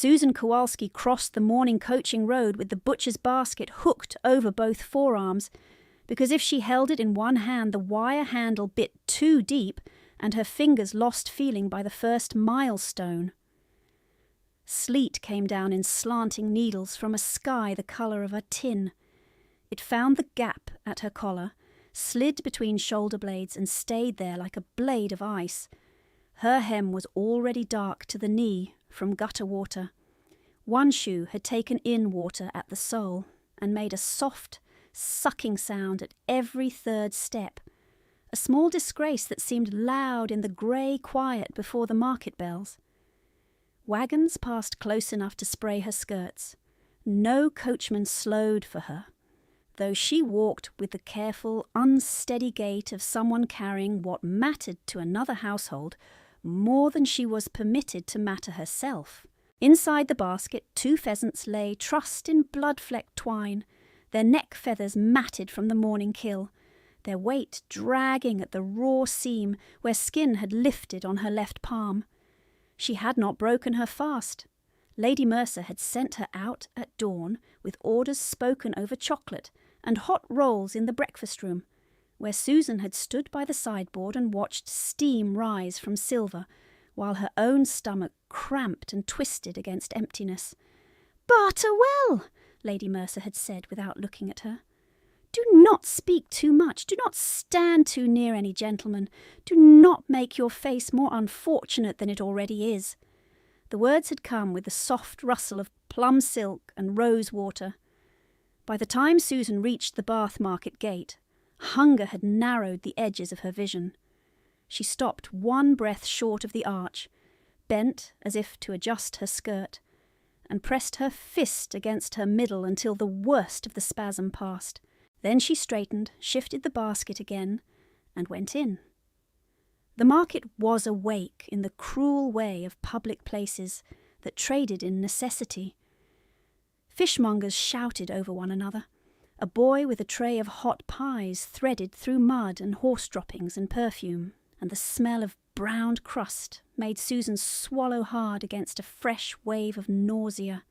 Susan Kowalski crossed the morning coaching road with the butcher's basket hooked over both forearms, because if she held it in one hand, the wire handle bit too deep and her fingers lost feeling by the first milestone. Sleet came down in slanting needles from a sky the colour of a tin. It found the gap at her collar, slid between shoulder blades and stayed there like a blade of ice. Her hem was already dark to the knee from gutter water. One shoe had taken in water at the sole and made a soft, sucking sound at every third step, a small disgrace that seemed loud in the grey quiet before the market bells. Wagons passed close enough to spray her skirts. No coachman slowed for her, though she walked with the careful, unsteady gait of someone carrying what mattered to another household more than she was permitted to matter herself. Inside the basket, 2 pheasants lay trussed in blood-flecked twine, their neck feathers matted from the morning kill, their weight dragging at the raw seam where skin had lifted on her left palm. She had not broken her fast. Lady Mercer had sent her out at dawn with orders spoken over chocolate and hot rolls in the breakfast room, where Susan had stood by the sideboard and watched steam rise from silver, while her own stomach cramped and twisted against emptiness. "Barterwell," Lady Mercer had said without looking at her. "Do not speak too much. Do not stand too near any gentleman. Do not make your face more unfortunate than it already is." The words had come with the soft rustle of plum silk and rose water. By the time Susan reached the Bath Market gate, hunger had narrowed the edges of her vision. She stopped one breath short of the arch, bent as if to adjust her skirt, and pressed her fist against her middle until the worst of the spasm passed. Then she straightened, shifted the basket again, and went in. The market was awake in the cruel way of public places that traded in necessity. Fishmongers shouted over one another. A boy with a tray of hot pies threaded through mud and horse droppings and perfume, and the smell of browned crust made Susan swallow hard against a fresh wave of nausea.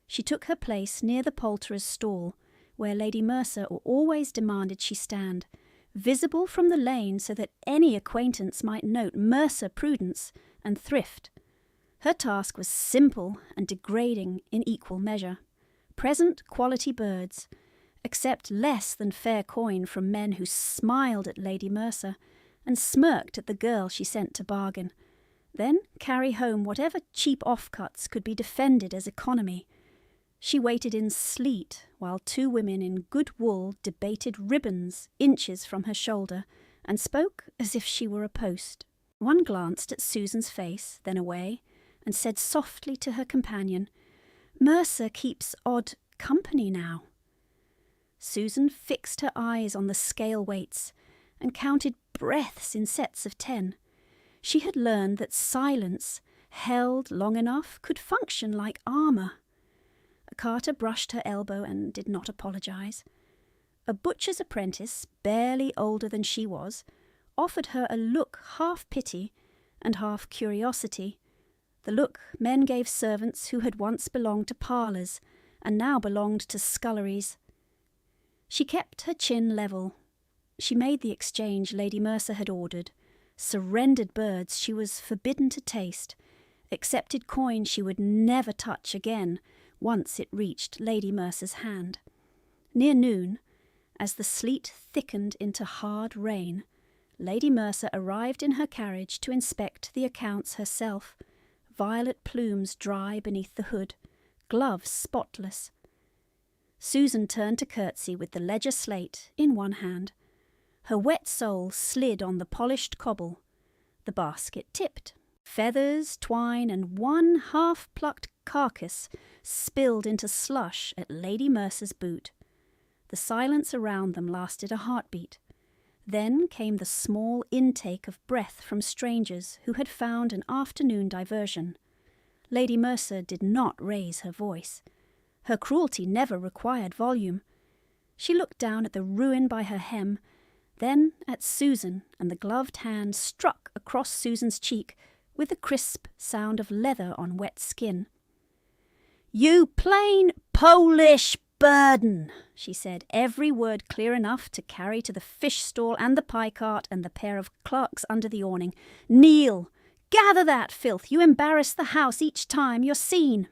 She took her place near the poulterer's stall, where Lady Mercer always demanded she stand, visible from the lane so that any acquaintance might note Mercer prudence and thrift. Her task was simple and degrading in equal measure. Present quality birds, accept less than fair coin from men who smiled at Lady Mercer and smirked at the girl she sent to bargain, then carry home whatever cheap offcuts could be defended as economy. She waited in sleet while 2 women in good wool debated ribbons inches from her shoulder and spoke as if she were a post. One glanced at Susan's face, then away, and said softly to her companion, "Mercer keeps odd company now." Susan fixed her eyes on the scale weights and counted breaths in sets of 10. She had learned that silence, held long enough, could function like armour. A carter brushed her elbow and did not apologise. A butcher's apprentice, barely older than she was, offered her a look half pity and half curiosity, the look men gave servants who had once belonged to parlours and now belonged to sculleries. She kept her chin level. She made the exchange Lady Mercer had ordered, surrendered birds she was forbidden to taste, accepted coin she would never touch again once it reached Lady Mercer's hand. Near noon, as the sleet thickened into hard rain, Lady Mercer arrived in her carriage to inspect the accounts herself, violet plumes dry beneath the hood, gloves spotless. Susan turned to curtsy with the ledger slate in one hand. Her wet sole slid on the polished cobble. The basket tipped. Feathers, twine, and one half-plucked carcass spilled into slush at Lady Mercer's boot. The silence around them lasted a heartbeat. Then came the small intake of breath from strangers who had found an afternoon diversion. Lady Mercer did not raise her voice. Her cruelty never required volume. She looked down at the ruin by her hem, then at Susan, and the gloved hand struck across Susan's cheek with the crisp sound of leather on wet skin. "You plain Polish burden," she said, every word clear enough to carry to the fish stall and the pie cart and the pair of clerks under the awning. "Kneel! Gather that filth! You embarrass the house each time you're seen."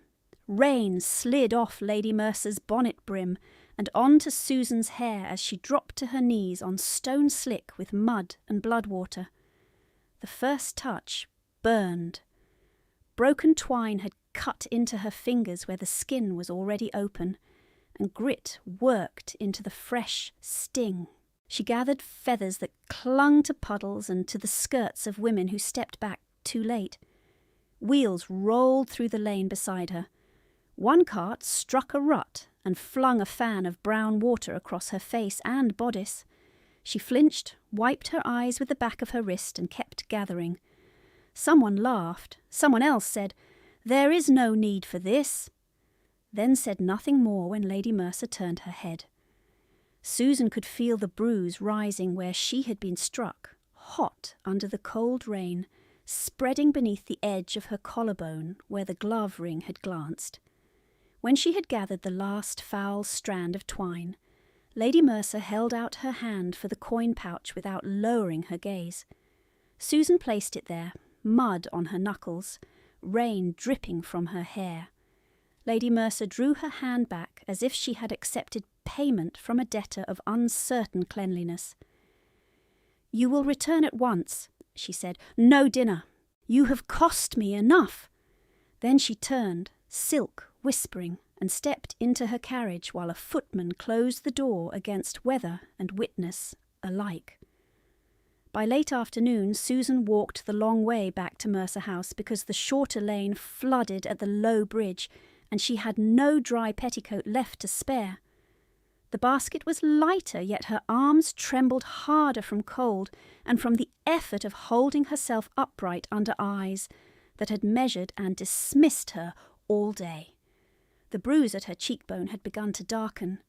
Rain slid off Lady Mercer's bonnet brim and on to Susan's hair as she dropped to her knees on stone slick with mud and blood water. The first touch burned. Broken twine had cut into her fingers where the skin was already open, and grit worked into the fresh sting. She gathered feathers that clung to puddles and to the skirts of women who stepped back too late. Wheels rolled through the lane beside her. One cart struck a rut and flung a fan of brown water across her face and bodice. She flinched, wiped her eyes with the back of her wrist, and kept gathering. Someone laughed. Someone else said, "There is no need for this," then said nothing more when Lady Mercer turned her head. Susan could feel the bruise rising where she had been struck, hot under the cold rain, spreading beneath the edge of her collarbone where the glove ring had glanced. When she had gathered the last foul strand of twine, Lady Mercer held out her hand for the coin pouch without lowering her gaze. Susan placed it there, mud on her knuckles, rain dripping from her hair. Lady Mercer drew her hand back as if she had accepted payment from a debtor of uncertain cleanliness. "You will return at once," she said. "No dinner. You have cost me enough." Then she turned, silk whispering, and stepped into her carriage while a footman closed the door against weather and witness alike. By late afternoon, Susan walked the long way back to Mercer House because the shorter lane flooded at the low bridge, and she had no dry petticoat left to spare. The basket was lighter, yet her arms trembled harder from cold and from the effort of holding herself upright under eyes that had measured and dismissed her all day. The bruise at her cheekbone had begun to darken.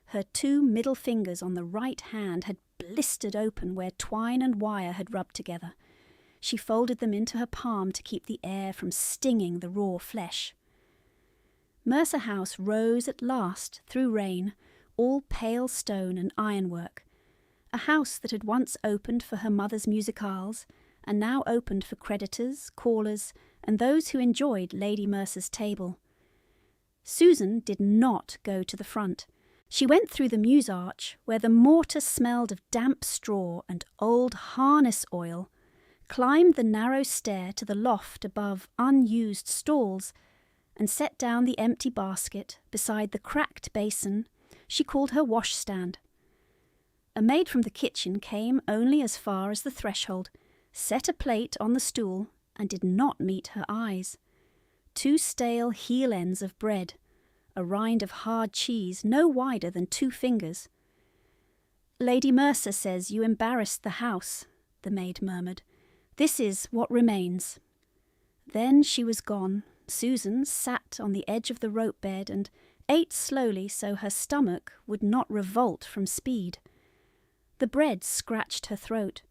Her 2 middle fingers on the right hand had blistered open where twine and wire had rubbed together. She folded them into her palm to keep the air from stinging the raw flesh. Mercer House rose at last through rain, all pale stone and ironwork, a house that had once opened for her mother's musicales and now opened for creditors, callers, and those who enjoyed Lady Mercer's table. Susan did not go to the front. She went through the Mews Arch, where the mortar smelled of damp straw and old harness oil, climbed the narrow stair to the loft above unused stalls, and set down the empty basket beside the cracked basin she called her washstand. A maid from the kitchen came only as far as the threshold, set a plate on the stool, and did not meet her eyes. 2 stale heel ends of bread, a rind of hard cheese no wider than 2 fingers. "Lady Mercer says you embarrassed the house," the maid murmured. "This is what remains." Then she was gone. Susan sat on the edge of the rope bed and ate slowly so her stomach would not revolt from speed. The bread scratched her throat.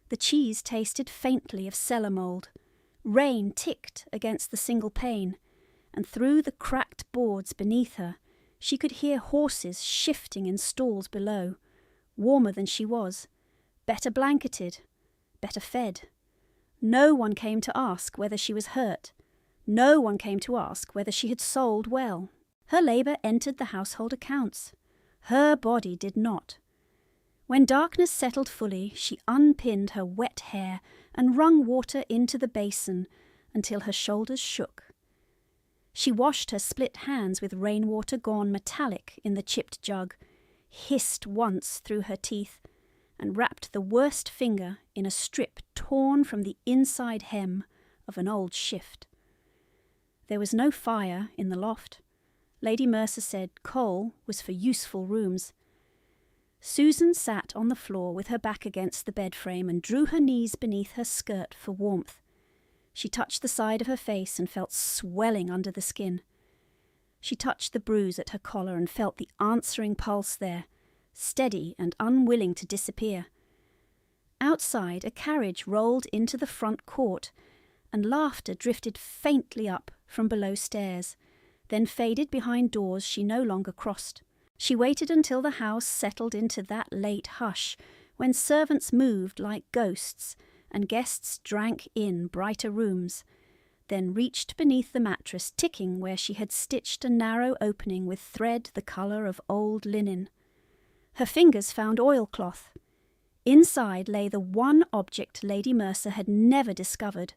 The cheese tasted faintly of cellar mould. Rain ticked against the single pane, and through the cracked boards beneath her she could hear horses shifting in stalls below, warmer than she was, better blanketed, better fed. No one came to ask whether she was hurt. No one came to ask whether she had sold well. Her labour entered the household accounts. Her body did not. When darkness settled fully, she unpinned her wet hair and wrung water into the basin until her shoulders shook. She washed her split hands with rainwater gone metallic in the chipped jug, hissed once through her teeth, and wrapped the worst finger in a strip torn from the inside hem of an old shift. There was no fire in the loft. Lady Mercer said coal was for useful rooms. Susan sat on the floor with her back against the bed frame and drew her knees beneath her skirt for warmth. She touched the side of her face and felt swelling under the skin. She touched the bruise at her collar and felt the answering pulse there, steady and unwilling to disappear. Outside, a carriage rolled into the front court, and laughter drifted faintly up from below stairs. then faded behind doors she no longer crossed. She waited until the house settled into that late hush, when servants moved like ghosts and guests drank in brighter rooms, then reached beneath the mattress, ticking where she had stitched a narrow opening with thread the colour of old linen. Her fingers found oilcloth. Inside lay the one object Lady Mercer had never discovered,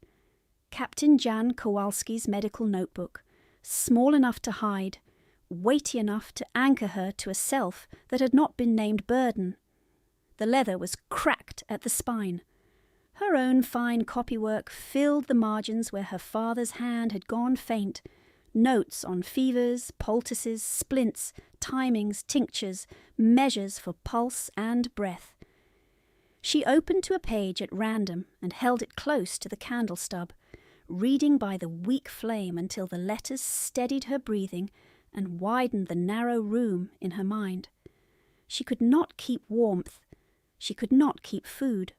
Captain Jan Kowalski's medical notebook, small enough to hide, weighty enough to anchor her to a self that had not been named Burden. The leather was cracked at the spine. Her own fine copywork filled the margins where her father's hand had gone faint, notes on fevers, poultices, splints, timings, tinctures, measures for pulse and breath. She opened to a page at random and held it close to the candle stub, reading by the weak flame until the letters steadied her breathing and widened the narrow room in her mind. She could not keep warmth. She could not keep food.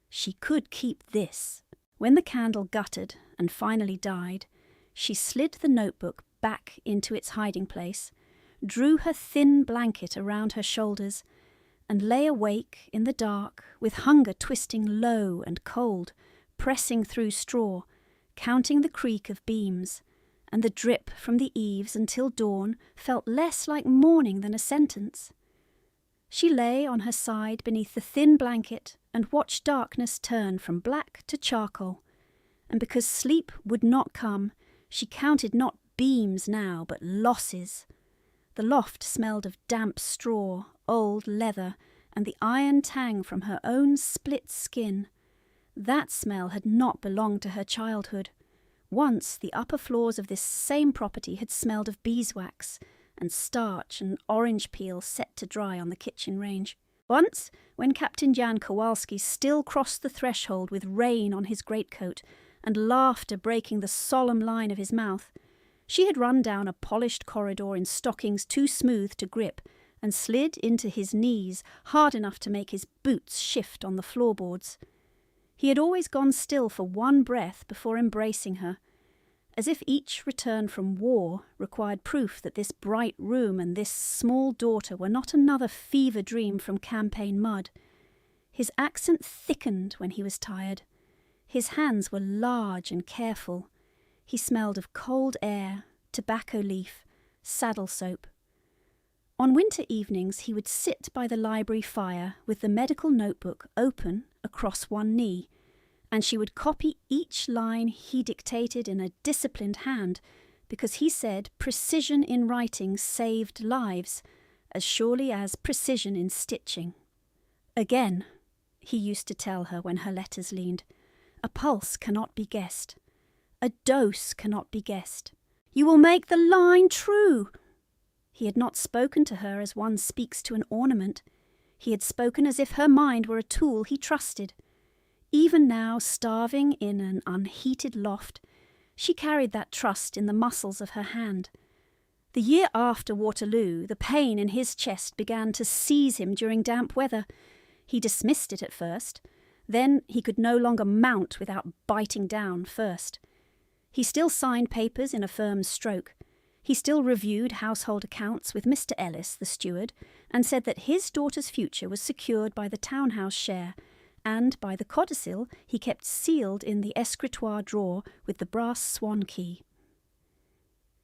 She could keep this. When the candle guttered and finally died, she slid the notebook back into its hiding place, drew her thin blanket around her shoulders, and lay awake in the dark with hunger twisting low and cold, pressing through straw, counting the creak of beams, and the drip from the eaves until dawn felt less like morning than a sentence. She lay on her side beneath the thin blanket and watched darkness turn from black to charcoal, and because sleep would not come, she counted not beams now, but losses. The loft smelled of damp straw, old leather, and the iron tang from her own split skin. That smell had not belonged to her childhood. Once the upper floors of this same property had smelled of beeswax and starch and orange peel set to dry on the kitchen range. Once, when Captain Jan Kowalski still crossed the threshold with rain on his greatcoat and laughter breaking the solemn line of his mouth, she had run down a polished corridor in stockings too smooth to grip and slid into his knees hard enough to make his boots shift on the floorboards. He had always gone still for one breath before embracing her, as if each return from war required proof that this bright room and this small daughter were not another fever dream from campaign mud. His accent thickened when he was tired. His hands were large and careful. He smelled of cold air, tobacco leaf, saddle soap. On winter evenings he would sit by the library fire with the medical notebook open across one knee, and she would copy each line he dictated in a disciplined hand, because he said precision in writing saved lives, as surely as precision in stitching. Again, he used to tell her when her letters leaned, a pulse cannot be guessed. A dose cannot be guessed. You will make the line true. He had not spoken to her as one speaks to an ornament. He had spoken as if her mind were a tool he trusted. Even now, starving in an unheated loft, she carried that trust in the muscles of her hand. The year after Waterloo, the pain in his chest began to seize him during damp weather. He dismissed it at first. Then he could no longer mount without biting down first. He still signed papers in a firm stroke. He still reviewed household accounts with Mr. Ellis, the steward, and said that his daughter's future was secured by the townhouse share, and by the codicil he kept sealed in the escritoire drawer with the brass swan key.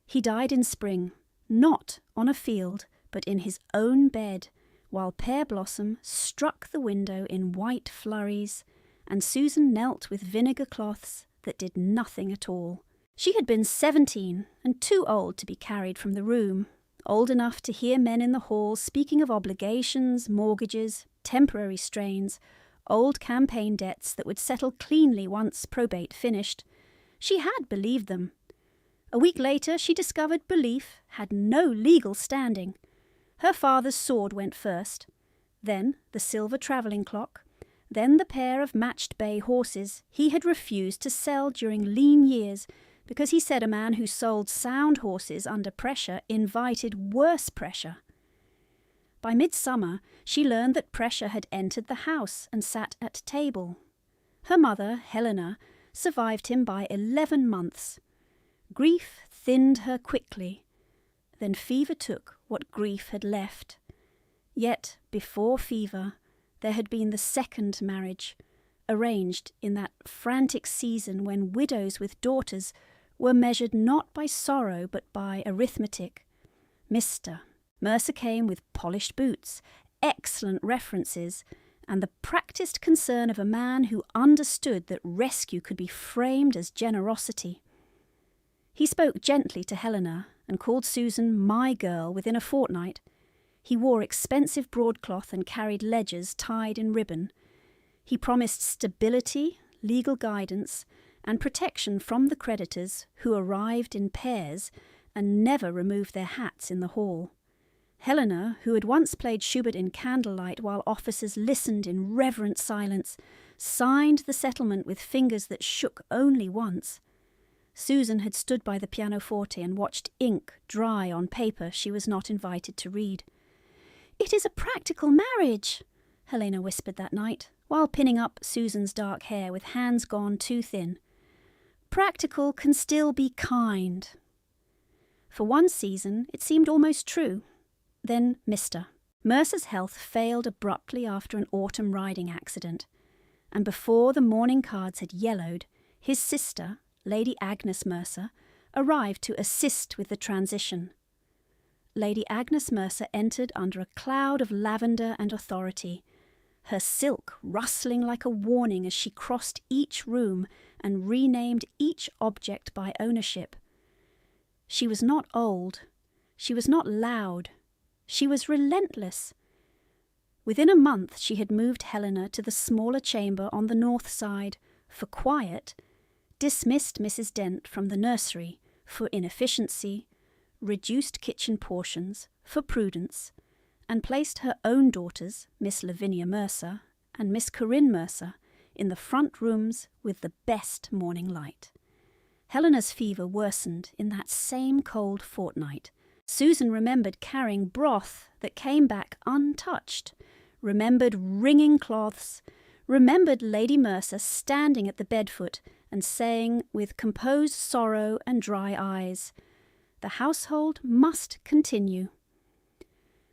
He died in spring, not on a field, but in his own bed, while Pear Blossom struck the window in white flurries, and Susan knelt with vinegar cloths that did nothing at all. She had been 17 and too old to be carried from the room, old enough to hear men in the hall speaking of obligations, mortgages, temporary strains, old campaign debts that would settle cleanly once probate finished. She had believed them. A week later she discovered belief had no legal standing. Her father's sword went first, then the silver travelling clock, then the pair of matched bay horses he had refused to sell during lean years because he said a man who sold sound horses under pressure invited worse pressure. By midsummer, she learned that pressure had entered the house and sat at table. Her mother, Helena, survived him by 11 months. Grief thinned her quickly, then fever took what grief had left. Yet, before fever, there had been the second marriage, arranged in that frantic season when widows with daughters were measured not by sorrow but by arithmetic. Mr. Mercer came with polished boots, excellent references, and the practised concern of a man who understood that rescue could be framed as generosity. He spoke gently to Helena and called Susan my girl within a fortnight. He wore expensive broadcloth and carried ledgers tied in ribbon. He promised stability, legal guidance, and protection from the creditors who arrived in pairs and never removed their hats in the hall. Helena, who had once played Schubert in candlelight while officers listened in reverent silence, signed the settlement with fingers that shook only once. Susan had stood by the pianoforte and watched ink dry on paper she was not invited to read. "It is a practical marriage," Helena whispered that night, while pinning up Susan's dark hair with hands gone too thin. "Practical can still be kind." For one season it seemed almost true. Then Mr. Mercer's health failed abruptly after an autumn riding accident, and before the mourning cards had yellowed, his sister, Lady Agnes Mercer, arrived to assist with the transition. Lady Agnes Mercer entered under a cloud of lavender and authority, her silk rustling like a warning as she crossed each room and renamed each object by ownership. She was not old. She was not loud. She was relentless. Within a month she had moved Helena to the smaller chamber on the north side for quiet, dismissed Mrs. Dent from the nursery for inefficiency, reduced kitchen portions for prudence, and placed her own daughters, Miss Lavinia Mercer and Miss Corinne Mercer, in the front rooms with the best morning light. Helena's fever worsened in that same cold fortnight. Susan remembered carrying broth that came back untouched, remembered wringing cloths, remembered Lady Mercer standing at the bedfoot and saying with composed sorrow and dry eyes, "The household must continue."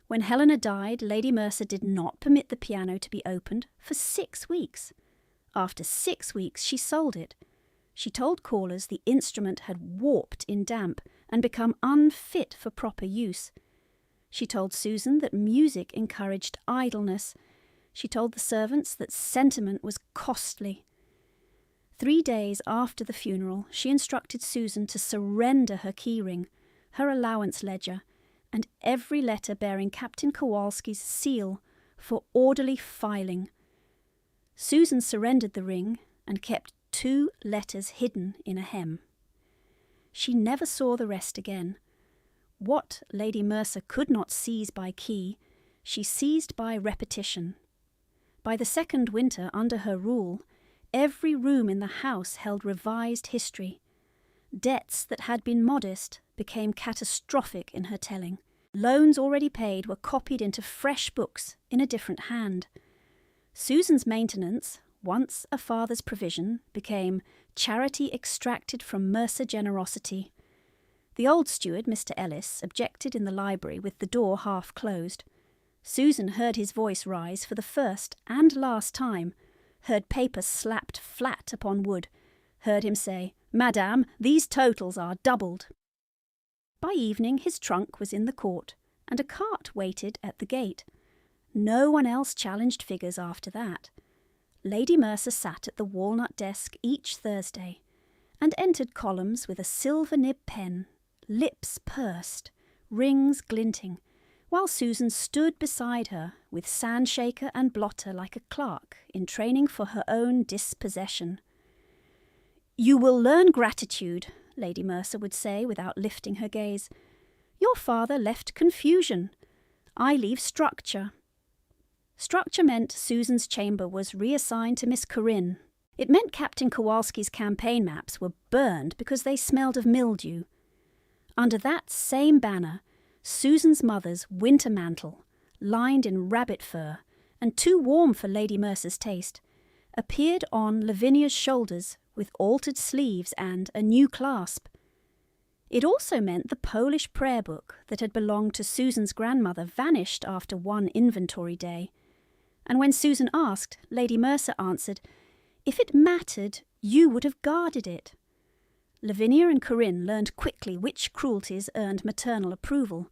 When Helena died, Lady Mercer did not permit the piano to be opened for 6 weeks. After 6 weeks, she sold it. She told callers the instrument had warped in damp and become unfit for proper use. She told Susan that music encouraged idleness. She told the servants that sentiment was costly. 3 days after the funeral, she instructed Susan to surrender her keyring, her allowance ledger, and every letter bearing Captain Kowalski's seal for orderly filing. Susan surrendered the ring and kept 2 letters hidden in a hem. She never saw the rest again. What Lady Mercer could not seize by key, she seized by repetition. By the second winter under her rule, every room in the house held revised history. Debts that had been modest became catastrophic in her telling. Loans already paid were copied into fresh books in a different hand. Susan's maintenance, once a father's provision, became charity extracted from Mercer generosity. The old steward, Mr. Ellis, objected in the library with the door half closed. Susan heard his voice rise for the first and last time, heard paper slapped flat upon wood, heard him say, "Madame, these totals are doubled." By evening his trunk was in the court, and a cart waited at the gate. No one else challenged figures after that. Lady Mercer sat at the walnut desk each Thursday, and entered columns with a silver nib pen, lips pursed, rings glinting, while Susan stood beside her with sandshaker and blotter like a clerk in training for her own dispossession. "You will learn gratitude," Lady Mercer would say without lifting her gaze. "Your father left confusion. I leave structure." Structure meant Susan's chamber was reassigned to Miss Corinne. It meant Captain Kowalski's campaign maps were burned because they smelled of mildew. Under that same banner, Susan's mother's winter mantle, lined in rabbit fur and too warm for Lady Mercer's taste, appeared on Lavinia's shoulders with altered sleeves and a new clasp. It also meant the Polish prayer book that had belonged to Susan's grandmother vanished after one inventory day. And when Susan asked, Lady Mercer answered, "If it mattered, you would have guarded it." Lavinia and Corinne learned quickly which cruelties earned maternal approval.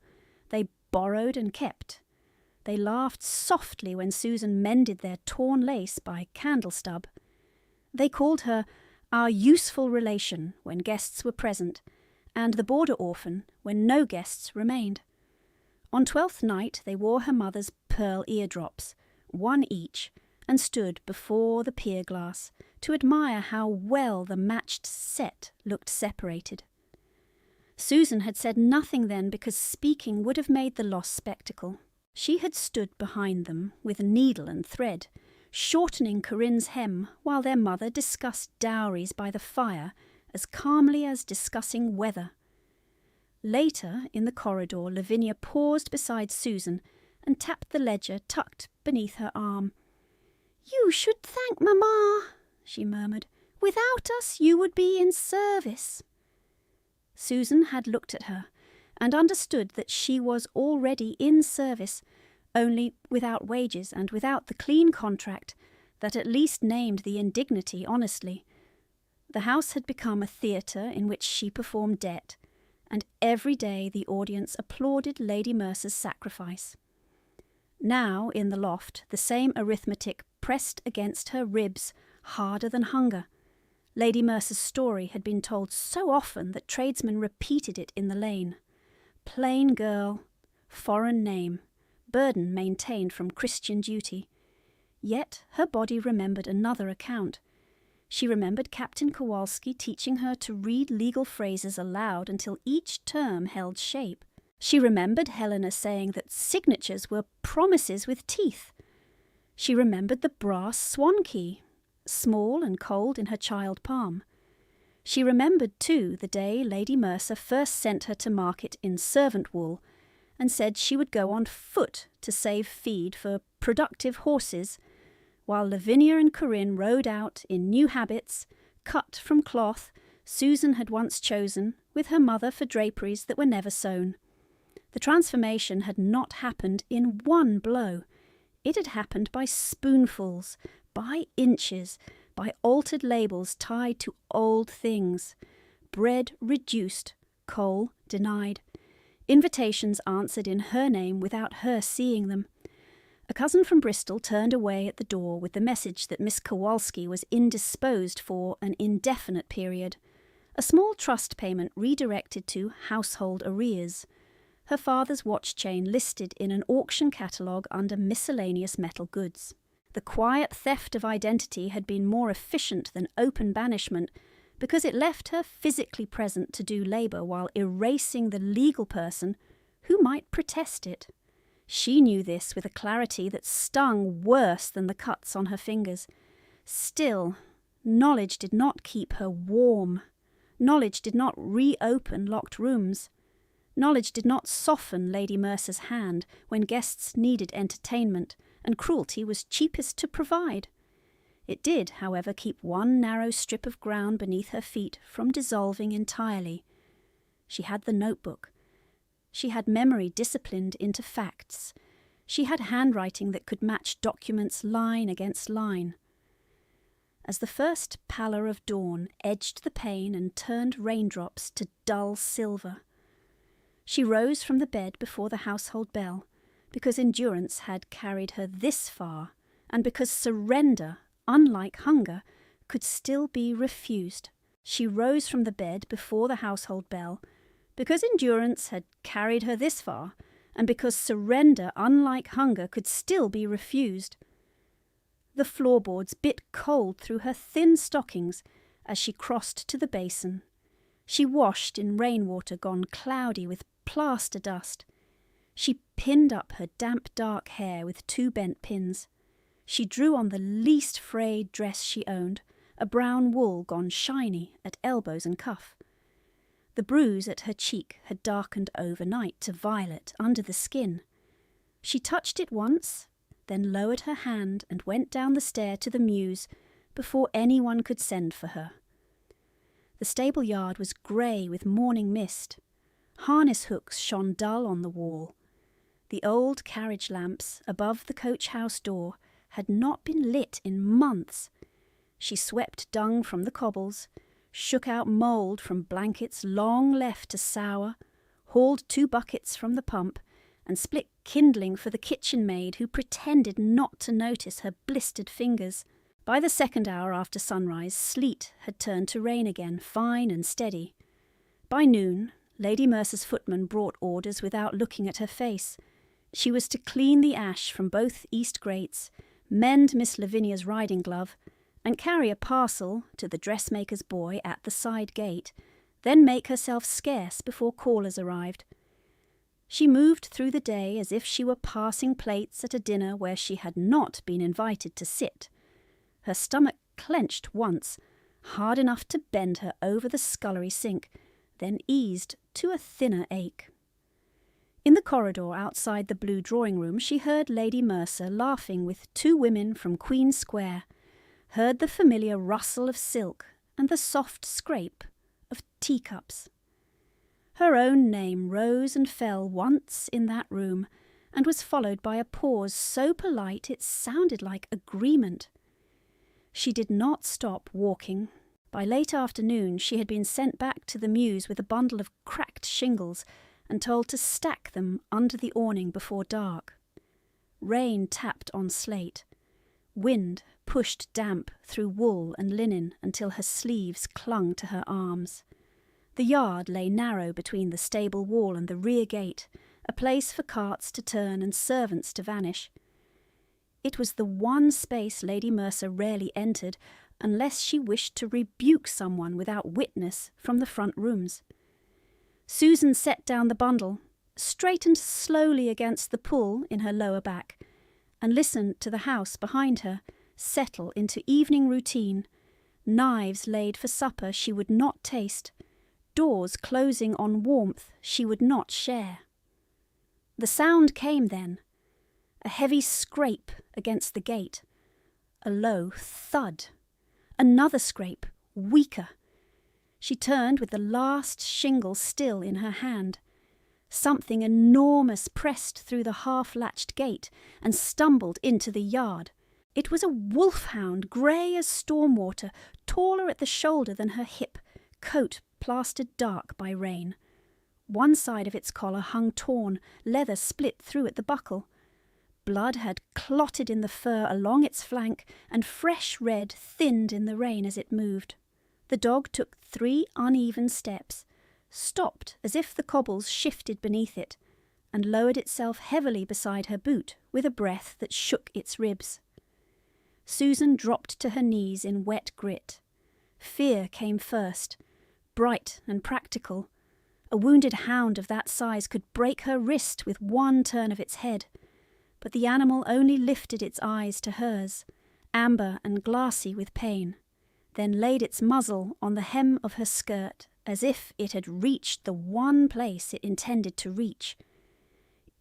They borrowed and kept. They laughed softly when Susan mended their torn lace by candle stub. They called her our useful relation when guests were present, and the border orphan when no guests remained. On Twelfth Night they wore her mother's pearl eardrops, one each, and stood before the pier glass to admire how well the matched set looked separated. Susan had said nothing then because speaking would have made the loss spectacle. She had stood behind them with needle and thread, shortening Corinne's hem while their mother discussed dowries by the fire as calmly as discussing weather. Later, in the corridor, Lavinia paused beside Susan and tapped the ledger tucked beneath her arm. "You should thank Mamma," she murmured. "Without us you would be in service." Susan had looked at her and understood that she was already in service, only without wages and without the clean contract that at least named the indignity honestly. The house had become a theatre in which she performed debt, and every day the audience applauded Lady Mercer's sacrifice. Now, in the loft, the same arithmetic pressed against her ribs harder than hunger. Lady Mercer's story had been told so often that tradesmen repeated it in the lane. Plain girl, foreign name, burden maintained from Christian duty. Yet her body remembered another account. She remembered Captain Kowalski teaching her to read legal phrases aloud until each term held shape. She remembered Helena saying that signatures were promises with teeth. She remembered the brass swan key, small and cold in her child palm. She remembered, too, the day Lady Mercer first sent her to market in servant wool and said she would go on foot to save feed for productive horses, while Lavinia and Corinne rode out in new habits, cut from cloth Susan had once chosen, with her mother for draperies that were never sewn. The transformation had not happened in one blow. It had happened by spoonfuls, by inches, by altered labels tied to old things. Bread reduced, coal denied. Invitations answered in her name without her seeing them. A cousin from Bristol turned away at the door with the message that Miss Kowalski was indisposed for an indefinite period. A small trust payment redirected to household arrears. Her father's watch chain listed in an auction catalogue under miscellaneous metal goods. The quiet theft of identity had been more efficient than open banishment because it left her physically present to do labour while erasing the legal person who might protest it. She knew this with a clarity that stung worse than the cuts on her fingers. Still, knowledge did not keep her warm. Knowledge did not reopen locked rooms. Knowledge did not soften Lady Mercer's hand when guests needed entertainment and cruelty was cheapest to provide. It did, however, keep one narrow strip of ground beneath her feet from dissolving entirely. She had the notebook. She had memory disciplined into facts. She had handwriting that could match documents line against line. As the first pallor of dawn edged the pane and turned raindrops to dull silver, she rose from the bed before the household bell, because endurance had carried her this far, and because surrender, unlike hunger, could still be refused. She rose from the bed before the household bell, because endurance had carried her this far, and because surrender, unlike hunger, could still be refused. The floorboards bit cold through her thin stockings as she crossed to the basin. She washed in rainwater gone cloudy with plaster dust. She pinned up her damp dark hair with 2 bent pins. She drew on the least frayed dress she owned, a brown wool gone shiny at elbows and cuff. The bruise at her cheek had darkened overnight to violet under the skin. She touched it once, then lowered her hand and went down the stair to the mews before anyone could send for her. The The stable yard was grey with morning mist. Harness hooks shone dull on the wall. The old carriage lamps above the coach-house door had not been lit in months. She swept dung from the cobbles, shook out mould from blankets long left to sour, hauled 2 buckets from the pump, and split kindling for the kitchen maid who pretended not to notice her blistered fingers. By the 2nd hour after sunrise, sleet had turned to rain again, fine and steady. By noon, Lady Mercer's footman brought orders without looking at her face. She was to clean the ash from both east grates, mend Miss Lavinia's riding glove, and carry a parcel to the dressmaker's boy at the side gate, then make herself scarce before callers arrived. She moved through the day as if she were passing plates at a dinner where she had not been invited to sit. Her stomach clenched once, hard enough to bend her over the scullery sink, then eased to a thinner ache. In the corridor outside the blue drawing-room she heard Lady Mercer laughing with 2 women from Queen Square, heard the familiar rustle of silk and the soft scrape of teacups. Her own name rose and fell once in that room, and was followed by a pause so polite it sounded like agreement. She did not stop walking. By late afternoon she had been sent back to the mews with a bundle of cracked shingles and told to stack them under the awning before dark. Rain tapped on slate. Wind pushed damp through wool and linen until her sleeves clung to her arms. The yard lay narrow between the stable wall and the rear gate, a place for carts to turn and servants to vanish. It was the one space Lady Mercer rarely entered, unless she wished to rebuke someone without witness from the front rooms. Susan set down the bundle, straightened slowly against the pull in her lower back, and listened to the house behind her settle into evening routine, knives laid for supper she would not taste, doors closing on warmth she would not share. The sound came then, a heavy scrape against the gate, a low thud, another scrape, weaker. She turned with the last shingle still in her hand. Something enormous pressed through the half-latched gate and stumbled into the yard. It was a wolfhound, grey as storm water, taller at the shoulder than her hip, coat plastered dark by rain. One side of its collar hung torn, leather split through at the buckle. Blood had clotted in the fur along its flank, and fresh red thinned in the rain as it moved. The dog took 3 uneven steps, stopped as if the cobbles shifted beneath it, and lowered itself heavily beside her boot with a breath that shook its ribs. Susan dropped to her knees in wet grit. Fear came first, bright and practical. A wounded hound of that size could break her wrist with one turn of its head, but the animal only lifted its eyes to hers, amber and glassy with pain, then laid its muzzle on the hem of her skirt as if it had reached the one place it intended to reach.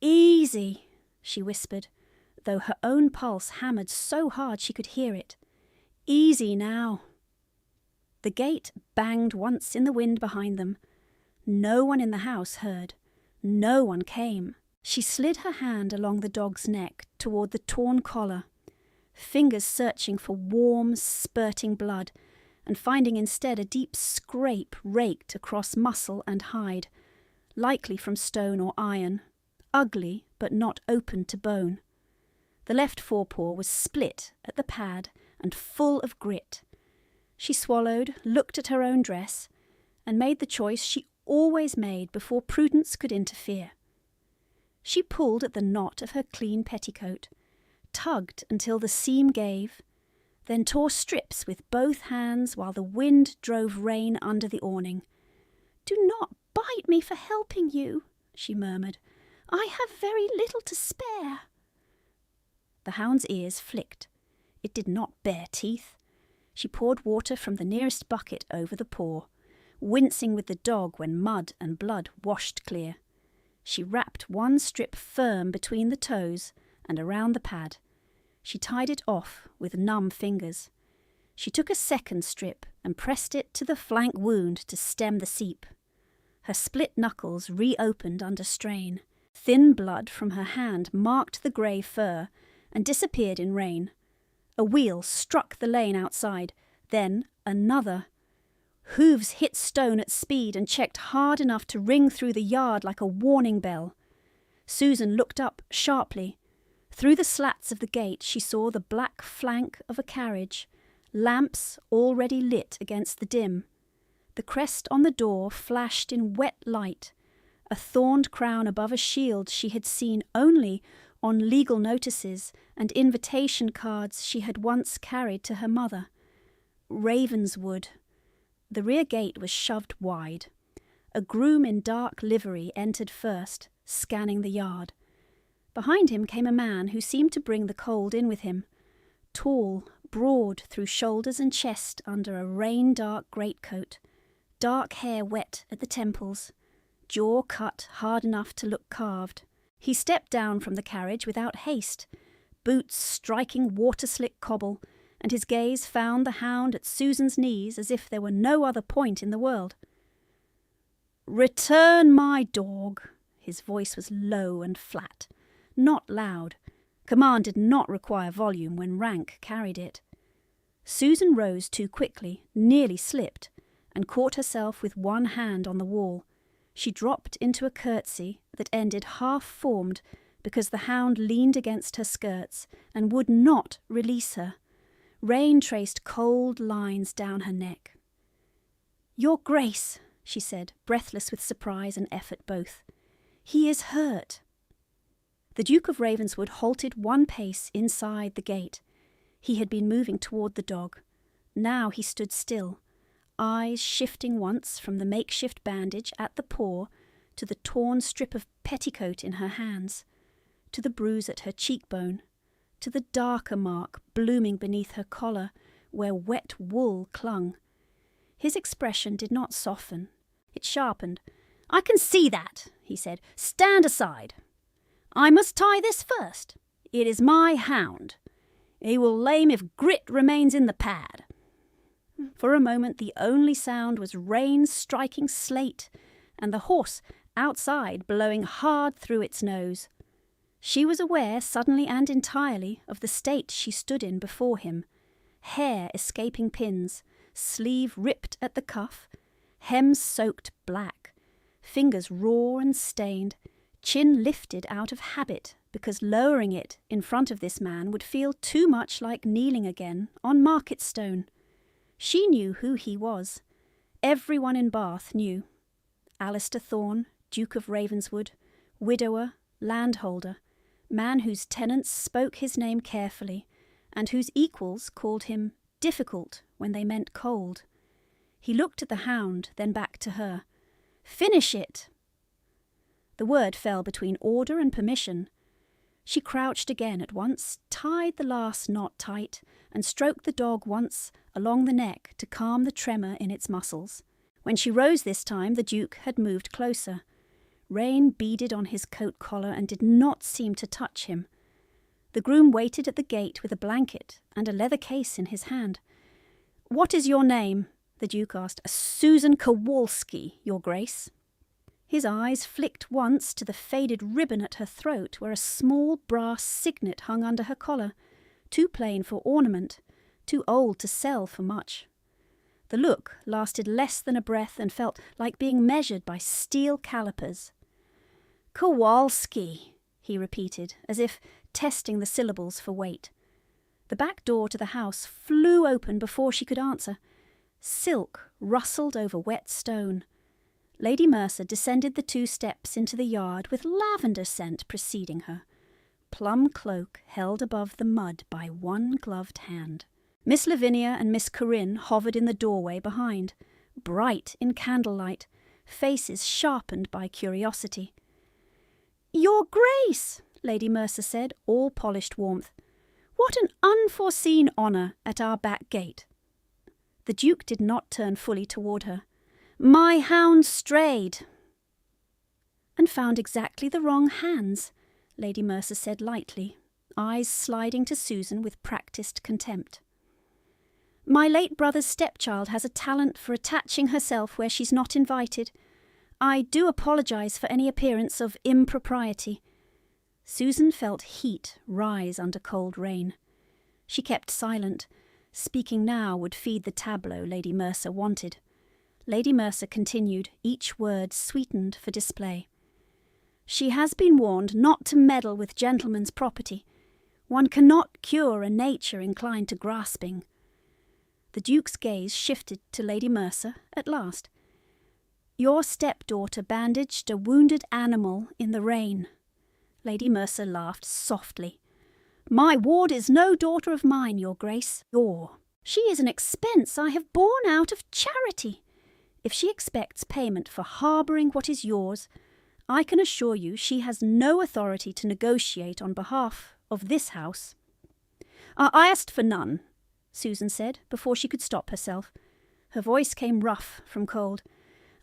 "Easy," she whispered, though her own pulse hammered so hard she could hear it. "Easy now." The gate banged once in the wind behind them. No one in the house heard. No one came. She slid her hand along the dog's neck toward the torn collar, fingers searching for warm, spurting blood, and finding instead a deep scrape raked across muscle and hide, likely from stone or iron, ugly but not open to bone. The left forepaw was split at the pad and full of grit. She swallowed, looked at her own dress, and made the choice she always made before prudence could interfere. She pulled at the knot of her clean petticoat, tugged until the seam gave, then tore strips with both hands while the wind drove rain under the awning. "Do not bite me for helping you," she murmured. "I have very little to spare." The hound's ears flicked. It did not bear teeth. She poured water from the nearest bucket over the paw, wincing with the dog when mud and blood washed clear. She wrapped one strip firm between the toes and around the pad. She tied it off with numb fingers. She took a second strip and pressed it to the flank wound to stem the seep. Her split knuckles reopened under strain. Thin blood from her hand marked the grey fur and disappeared in rain. A wheel struck the lane outside, then another. Hooves hit stone at speed and checked hard enough to ring through the yard like a warning bell. Susan looked up sharply. Through the slats of the gate she saw the black flank of a carriage, lamps already lit against the dim. The crest on the door flashed in wet light, a thorned crown above a shield she had seen only on legal notices and invitation cards she had once carried to her mother. Ravenswood. The rear gate was shoved wide. A groom in dark livery entered first, scanning the yard. Behind him came a man who seemed to bring the cold in with him. Tall, broad through shoulders and chest under a rain-dark greatcoat, dark hair wet at the temples, jaw cut hard enough to look carved. He stepped down from the carriage without haste, boots striking water-slick cobble, and his gaze found the hound at Susan's knees as if there were no other point in the world. "Return my dog." His voice was low and flat, not loud. Command did not require volume when rank carried it. Susan rose too quickly, nearly slipped, and caught herself with one hand on the wall. She dropped into a curtsy that ended half-formed because the hound leaned against her skirts and would not release her. Rain traced cold lines down her neck. "Your Grace," she said, breathless with surprise and effort both. "He is hurt." The Duke of Ravenswood halted one pace inside the gate. He had been moving toward the dog. Now he stood still, eyes shifting once from the makeshift bandage at the paw to the torn strip of petticoat in her hands, to the bruise at her cheekbone, to the darker mark blooming beneath her collar where wet wool clung. His expression did not soften. It sharpened. "I can see that," he said. "Stand aside. I must tie this first. It is my hound. He will lame if grit remains in the pad." For a moment the only sound was rain striking slate and the horse outside blowing hard through its nose. She was aware suddenly and entirely of the state she stood in before him. Hair escaping pins, sleeve ripped at the cuff, hem soaked black, fingers raw and stained, chin lifted out of habit because lowering it in front of this man would feel too much like kneeling again on market stone. She knew who he was. Everyone in Bath knew. Alistair Thorne, Duke of Ravenswood, widower, landholder, man whose tenants spoke his name carefully, and whose equals called him difficult when they meant cold. He looked at the hound, then back to her. "Finish it!" The word fell between order and permission. She crouched again at once, tied the last knot tight, and stroked the dog once along the neck to calm the tremor in its muscles. When she rose this time, the Duke had moved closer. Rain beaded on his coat collar and did not seem to touch him. The groom waited at the gate with a blanket and a leather case in his hand. "What is your name?" the Duke asked. "Susan Kowalski, Your Grace." His eyes flicked once to the faded ribbon at her throat where a small brass signet hung under her collar, too plain for ornament, too old to sell for much. The look lasted less than a breath and felt like being measured by steel calipers. "Kowalski," he repeated, as if testing the syllables for weight. The back door to the house flew open before she could answer. Silk rustled over wet stone. Lady Mercer descended the 2 steps into the yard with lavender scent preceding her, plum cloak held above the mud by one gloved hand. Miss Lavinia and Miss Corinne hovered in the doorway behind, bright in candlelight, faces sharpened by curiosity. "Your Grace," Lady Mercer said, all polished warmth. "What an unforeseen honour at our back gate." The Duke did not turn fully toward her. "My hound strayed." "And found exactly the wrong hands," Lady Mercer said lightly, eyes sliding to Susan with practised contempt. My late brother's stepchild has a talent for attaching herself where she's not invited. I do apologise for any appearance of impropriety." Susan felt heat rise under cold rain. She kept silent. Speaking now would feed the tableau Lady Mercer wanted. Lady Mercer continued, each word sweetened for display. "She has been warned not to meddle with gentlemen's property. One cannot cure a nature inclined to grasping." The Duke's gaze shifted to Lady Mercer at last. "Your stepdaughter bandaged a wounded animal in the rain." Lady Mercer laughed softly. "My ward is no daughter of mine, Your Grace. She is an expense I have borne out of charity. If she expects payment for harbouring what is yours, I can assure you she has no authority to negotiate on behalf of this house." "I asked for none," Susan said, before she could stop herself. Her voice came rough from cold.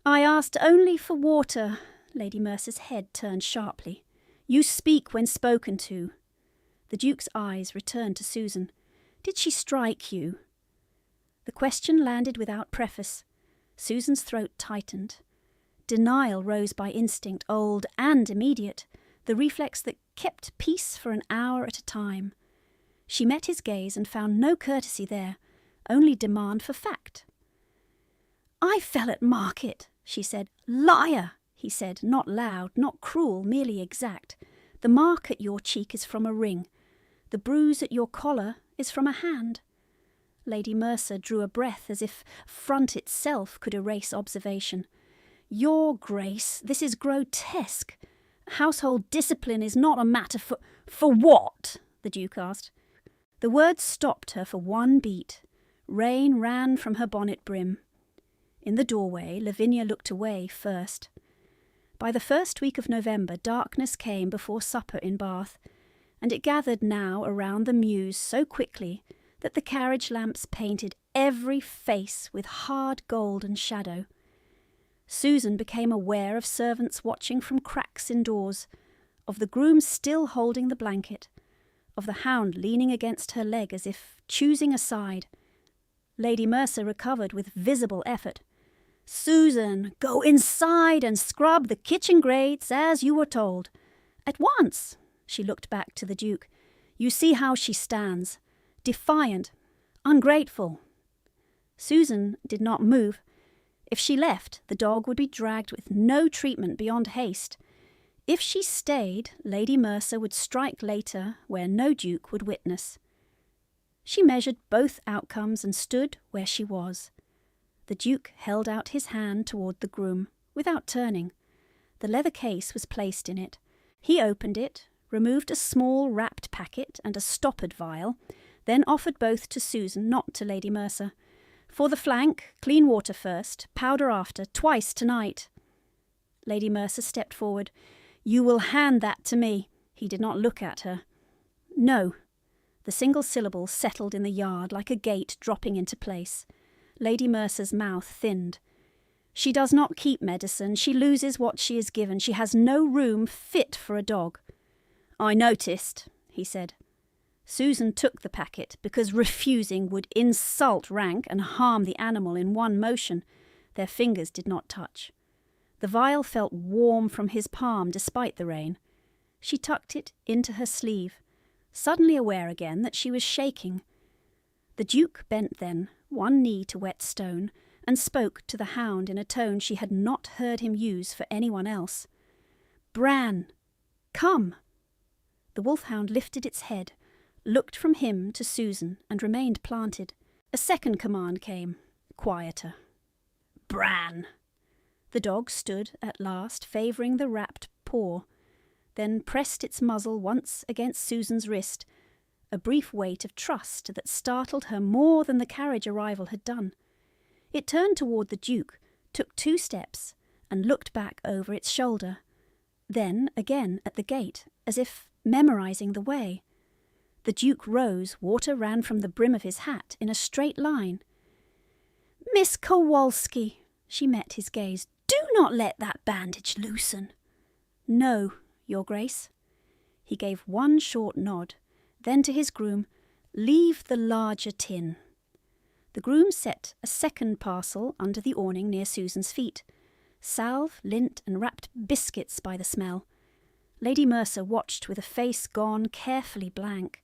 "I asked only for water." Lady Mercer's head turned sharply. "You speak when spoken to." The Duke's eyes returned to Susan. "Did she strike you?" The question landed without preface. Susan's throat tightened. Denial rose by instinct, old and immediate, the reflex that kept peace for an hour at a time. She met his gaze and found no courtesy there, only demand for fact. "I fell at market," she said. "Liar," he said, not loud, not cruel, merely exact. "The mark at your cheek is from a ring. The bruise at your collar is from a hand." Lady Mercer drew a breath as if front itself could erase observation. "Your Grace, this is grotesque. Household discipline is not a matter for—" "For what?" the Duke asked. The words stopped her for one beat. Rain ran from her bonnet brim. In the doorway, Lavinia looked away first. By the first week of November, darkness came before supper in Bath, and it gathered now around the mews so quickly that the carriage lamps painted every face with hard gold and shadow. Susan became aware of servants watching from cracks in doors, of the groom still holding the blanket, of the hound leaning against her leg as if choosing a side. Lady Mercer recovered with visible effort. "Susan, go inside and scrub the kitchen grates as you were told. At once." She looked back to the Duke. "You see how she stands. Defiant, ungrateful." Susan did not move. If she left, the dog would be dragged with no treatment beyond haste. If she stayed, Lady Mercer would strike later where no Duke would witness. She measured both outcomes and stood where she was. The Duke held out his hand toward the groom, without turning. The leather case was placed in it. He opened it, removed a small wrapped packet and a stoppered vial, then offered both to Susan, not to Lady Mercer. "For the flank, clean water first, powder after, twice tonight." Lady Mercer stepped forward. "You will hand that to me." He did not look at her. "No." The single syllable settled in the yard like a gate dropping into place. Lady Mercer's mouth thinned. "She does not keep medicine. She loses what she is given. She has no room fit for a dog." "I noticed," he said. Susan took the packet because refusing would insult rank and harm the animal in one motion. Their fingers did not touch. The vial felt warm from his palm despite the rain. She tucked it into her sleeve, suddenly aware again that she was shaking. The Duke bent then, one knee to wet stone, and spoke to the hound in a tone she had not heard him use for anyone else. "Bran, come!" The wolfhound lifted its head, looked from him to Susan, and remained planted. A second command came, quieter. "Bran!" The dog stood at last, favouring the wrapped paw, then pressed its muzzle once against Susan's wrist, a brief wait of trust that startled her more than the carriage arrival had done. It turned toward the Duke, took 2 steps, and looked back over its shoulder. Then again at the gate, as if memorising the way. The Duke rose, water ran from the brim of his hat in a straight line. "Miss Kowalski," she met his gaze, "do not let that bandage loosen." "No, Your Grace." He gave one short nod, then to his groom, "Leave the larger tin." The groom set a second parcel under the awning near Susan's feet. Salve, lint, and wrapped biscuits by the smell. Lady Mercer watched with a face gone carefully blank.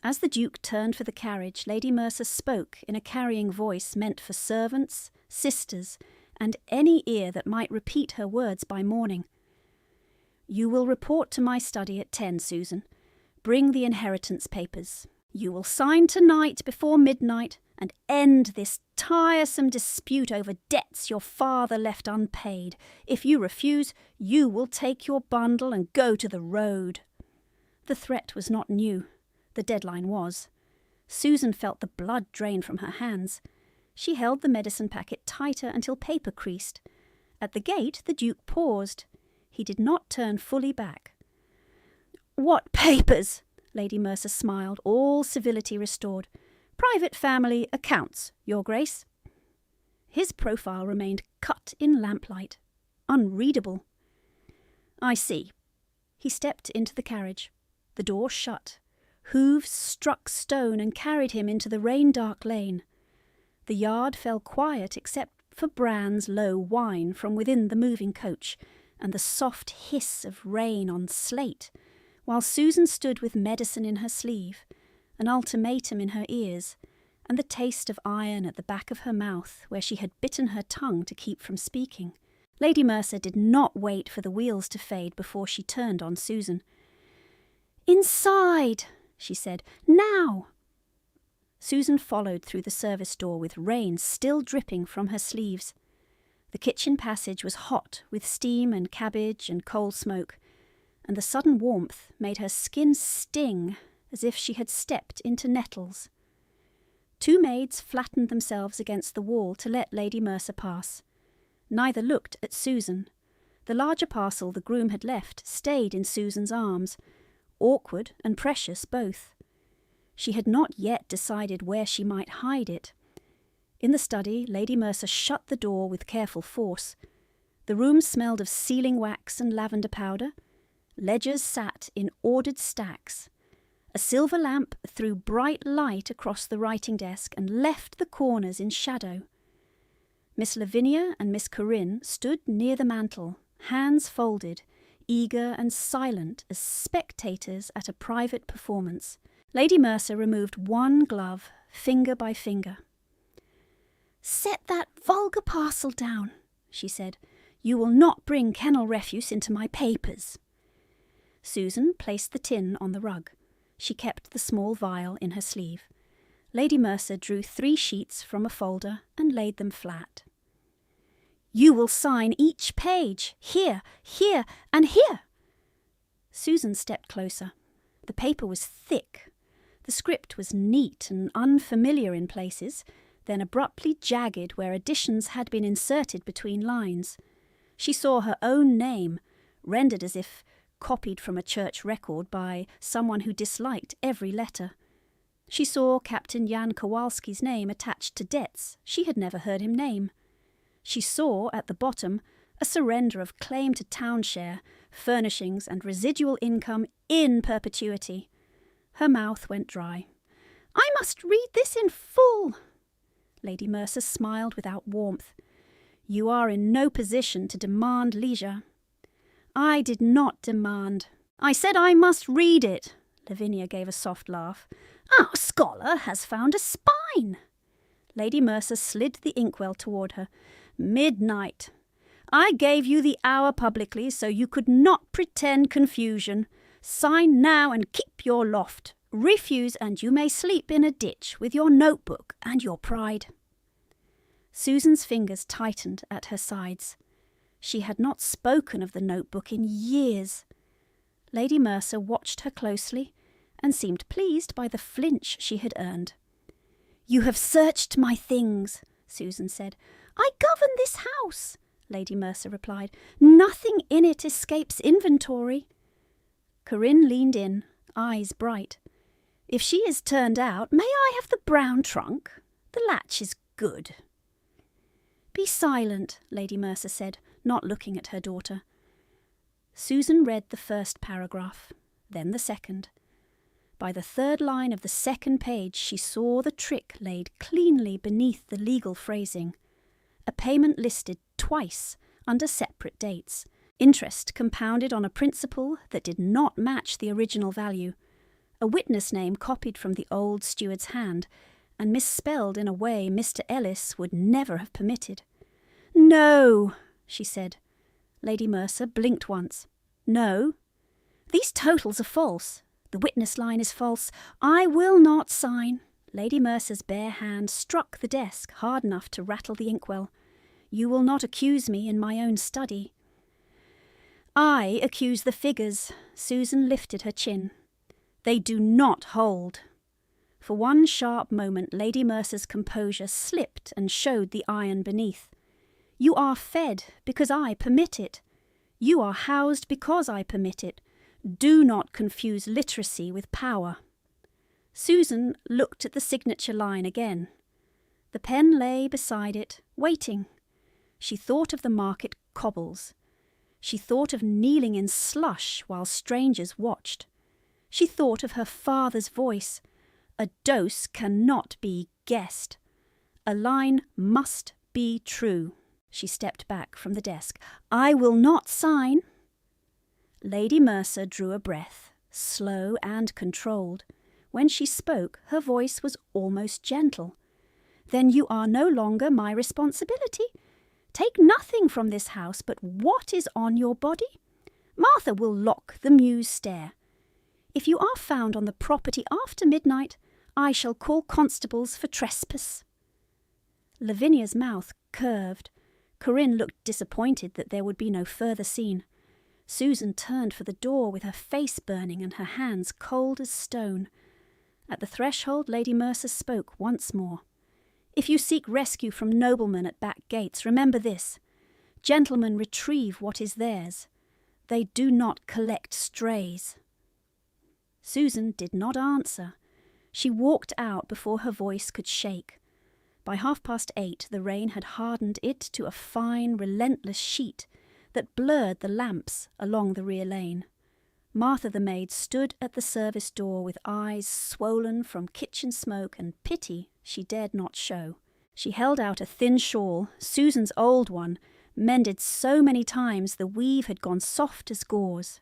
As the Duke turned for the carriage, Lady Mercer spoke in a carrying voice meant for servants, sisters, and any ear that might repeat her words by morning. "You will report to my study at 10, Susan. Bring the inheritance papers. You will sign tonight before midnight and end this tiresome dispute over debts your father left unpaid. If you refuse, you will take your bundle and go to the road." The threat was not new. The deadline was. Susan felt the blood drain from her hands. She held the medicine packet tighter until paper creased. At the gate, the Duke paused. He did not turn fully back. "What papers?" Lady Mercer smiled, all civility restored. "Private family accounts, Your Grace." His profile remained cut in lamplight, unreadable. "I see." He stepped into the carriage. The door shut. Hooves struck stone and carried him into the rain-dark lane. The yard fell quiet except for Bran's low whine from within the moving coach, and the soft hiss of rain on slate, while Susan stood with medicine in her sleeve, an ultimatum in her ears, and the taste of iron at the back of her mouth where she had bitten her tongue to keep from speaking. Lady Mercer did not wait for the wheels to fade before she turned on Susan. "Inside!" she said. "Now!" Susan followed through the service door with rain still dripping from her sleeves. The kitchen passage was hot with steam and cabbage and coal smoke, and the sudden warmth made her skin sting as if she had stepped into nettles. Two maids flattened themselves against the wall to let Lady Mercer pass. Neither looked at Susan. The larger parcel the groom had left stayed in Susan's arms, awkward and precious both. She had not yet decided where she might hide it. In the study, Lady Mercer shut the door with careful force. The room smelled of sealing wax and lavender powder. Ledgers sat in ordered stacks. A silver lamp threw bright light across the writing desk and left the corners in shadow. Miss Lavinia and Miss Corinne stood near the mantel, hands folded, eager and silent as spectators at a private performance. Lady Mercer removed one glove, finger by finger. "Set that vulgar parcel down," she said. "You will not bring kennel refuse into my papers." Susan placed the tin on the rug. She kept the small vial in her sleeve. Lady Mercer drew 3 sheets from a folder and laid them flat. "You will sign each page, here, here, and here." Susan stepped closer. The paper was thick. The script was neat and unfamiliar in places, then abruptly jagged where additions had been inserted between lines. She saw her own name, rendered as if copied from a church record by someone who disliked every letter. She saw Captain Jan Kowalski's name attached to debts she had never heard him name. She saw, at the bottom, a surrender of claim to town share, furnishings and residual income in perpetuity. Her mouth went dry. "I must read this in full." Lady Mercer smiled without warmth. "You are in no position to demand leisure." "I did not demand. I said I must read it." Lavinia gave a soft laugh. "Our scholar has found a spine." Lady Mercer slid the inkwell toward her. "Midnight. I gave you the hour publicly so you could not pretend confusion. Sign now and keep your loft. Refuse and you may sleep in a ditch with your notebook and your pride." Susan's fingers tightened at her sides. She had not spoken of the notebook in years. Lady Mercer watched her closely and seemed pleased by the flinch she had earned. "You have searched my things," Susan said. "I govern this house," Lady Mercer replied. "Nothing in it escapes inventory." Corinne leaned in, eyes bright. "If she is turned out, may I have the brown trunk? The latch is good." "Be silent," Lady Mercer said, not looking at her daughter. Susan read the first paragraph, then the second. By the third line of the second page she saw the trick laid cleanly beneath the legal phrasing. A payment listed twice under separate dates. Interest compounded on a principal that did not match the original value. A witness name copied from the old steward's hand, and misspelled in a way Mr. Ellis would never have permitted. "No," she said. Lady Mercer blinked once. "No. These totals are false. The witness line is false. I will not sign." Lady Mercer's bare hand struck the desk hard enough to rattle the inkwell. "You will not accuse me in my own study." "I accuse the figures." Susan lifted her chin. "They do not hold." For one sharp moment Lady Mercer's composure slipped and showed the iron beneath. "You are fed because I permit it. You are housed because I permit it. Do not confuse literacy with power." Susan looked at the signature line again. The pen lay beside it, waiting. She thought of the market cobbles. She thought of kneeling in slush while strangers watched. She thought of her father's voice. A dose cannot be guessed. A line must be true. She stepped back from the desk. "I will not sign." Lady Mercer drew a breath, slow and controlled. When she spoke, her voice was almost gentle. "Then you are no longer my responsibility. Take nothing from this house but what is on your body. Martha will lock the Mews stair. If you are found on the property after midnight, I shall call constables for trespass." Lavinia's mouth curved. Corinne looked disappointed that there would be no further scene. Susan turned for the door with her face burning and her hands cold as stone. At the threshold Lady Mercer spoke once more. "If you seek rescue from noblemen at back gates, remember this. Gentlemen retrieve what is theirs. They do not collect strays." Susan did not answer. She walked out before her voice could shake. By 8:30 the rain had hardened it to a fine, relentless sheet that blurred the lamps along the rear lane. Martha the maid stood at the service door with eyes swollen from kitchen smoke and pity she dared not show. She held out a thin shawl, Susan's old one, mended so many times the weave had gone soft as gauze.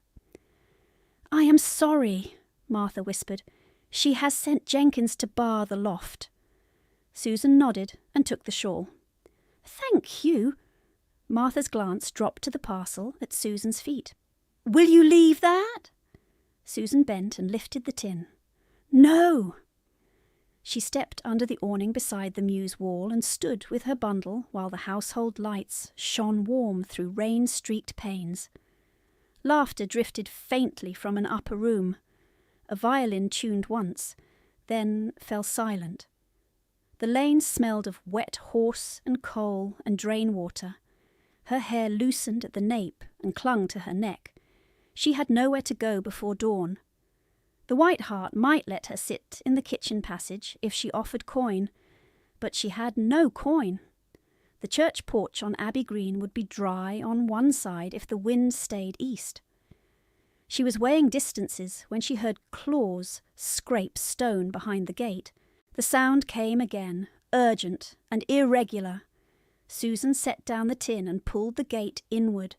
"I am sorry," Martha whispered. "She has sent Jenkins to bar the loft." Susan nodded and took the shawl. "Thank you." Martha's glance dropped to the parcel at Susan's feet. "Will you leave that?" Susan bent and lifted the tin. "No." She stepped under the awning beside the Mews wall and stood with her bundle while the household lights shone warm through rain-streaked panes. Laughter drifted faintly from an upper room. A violin tuned once, then fell silent. The lane smelled of wet horse and coal and drain water. Her hair loosened at the nape and clung to her neck. She had nowhere to go before dawn. The White Hart might let her sit in the kitchen passage if she offered coin, but she had no coin. The church porch on Abbey Green would be dry on one side if the wind stayed east. She was weighing distances when she heard claws scrape stone behind the gate. The sound came again, urgent and irregular. Susan set down the tin and pulled the gate inward.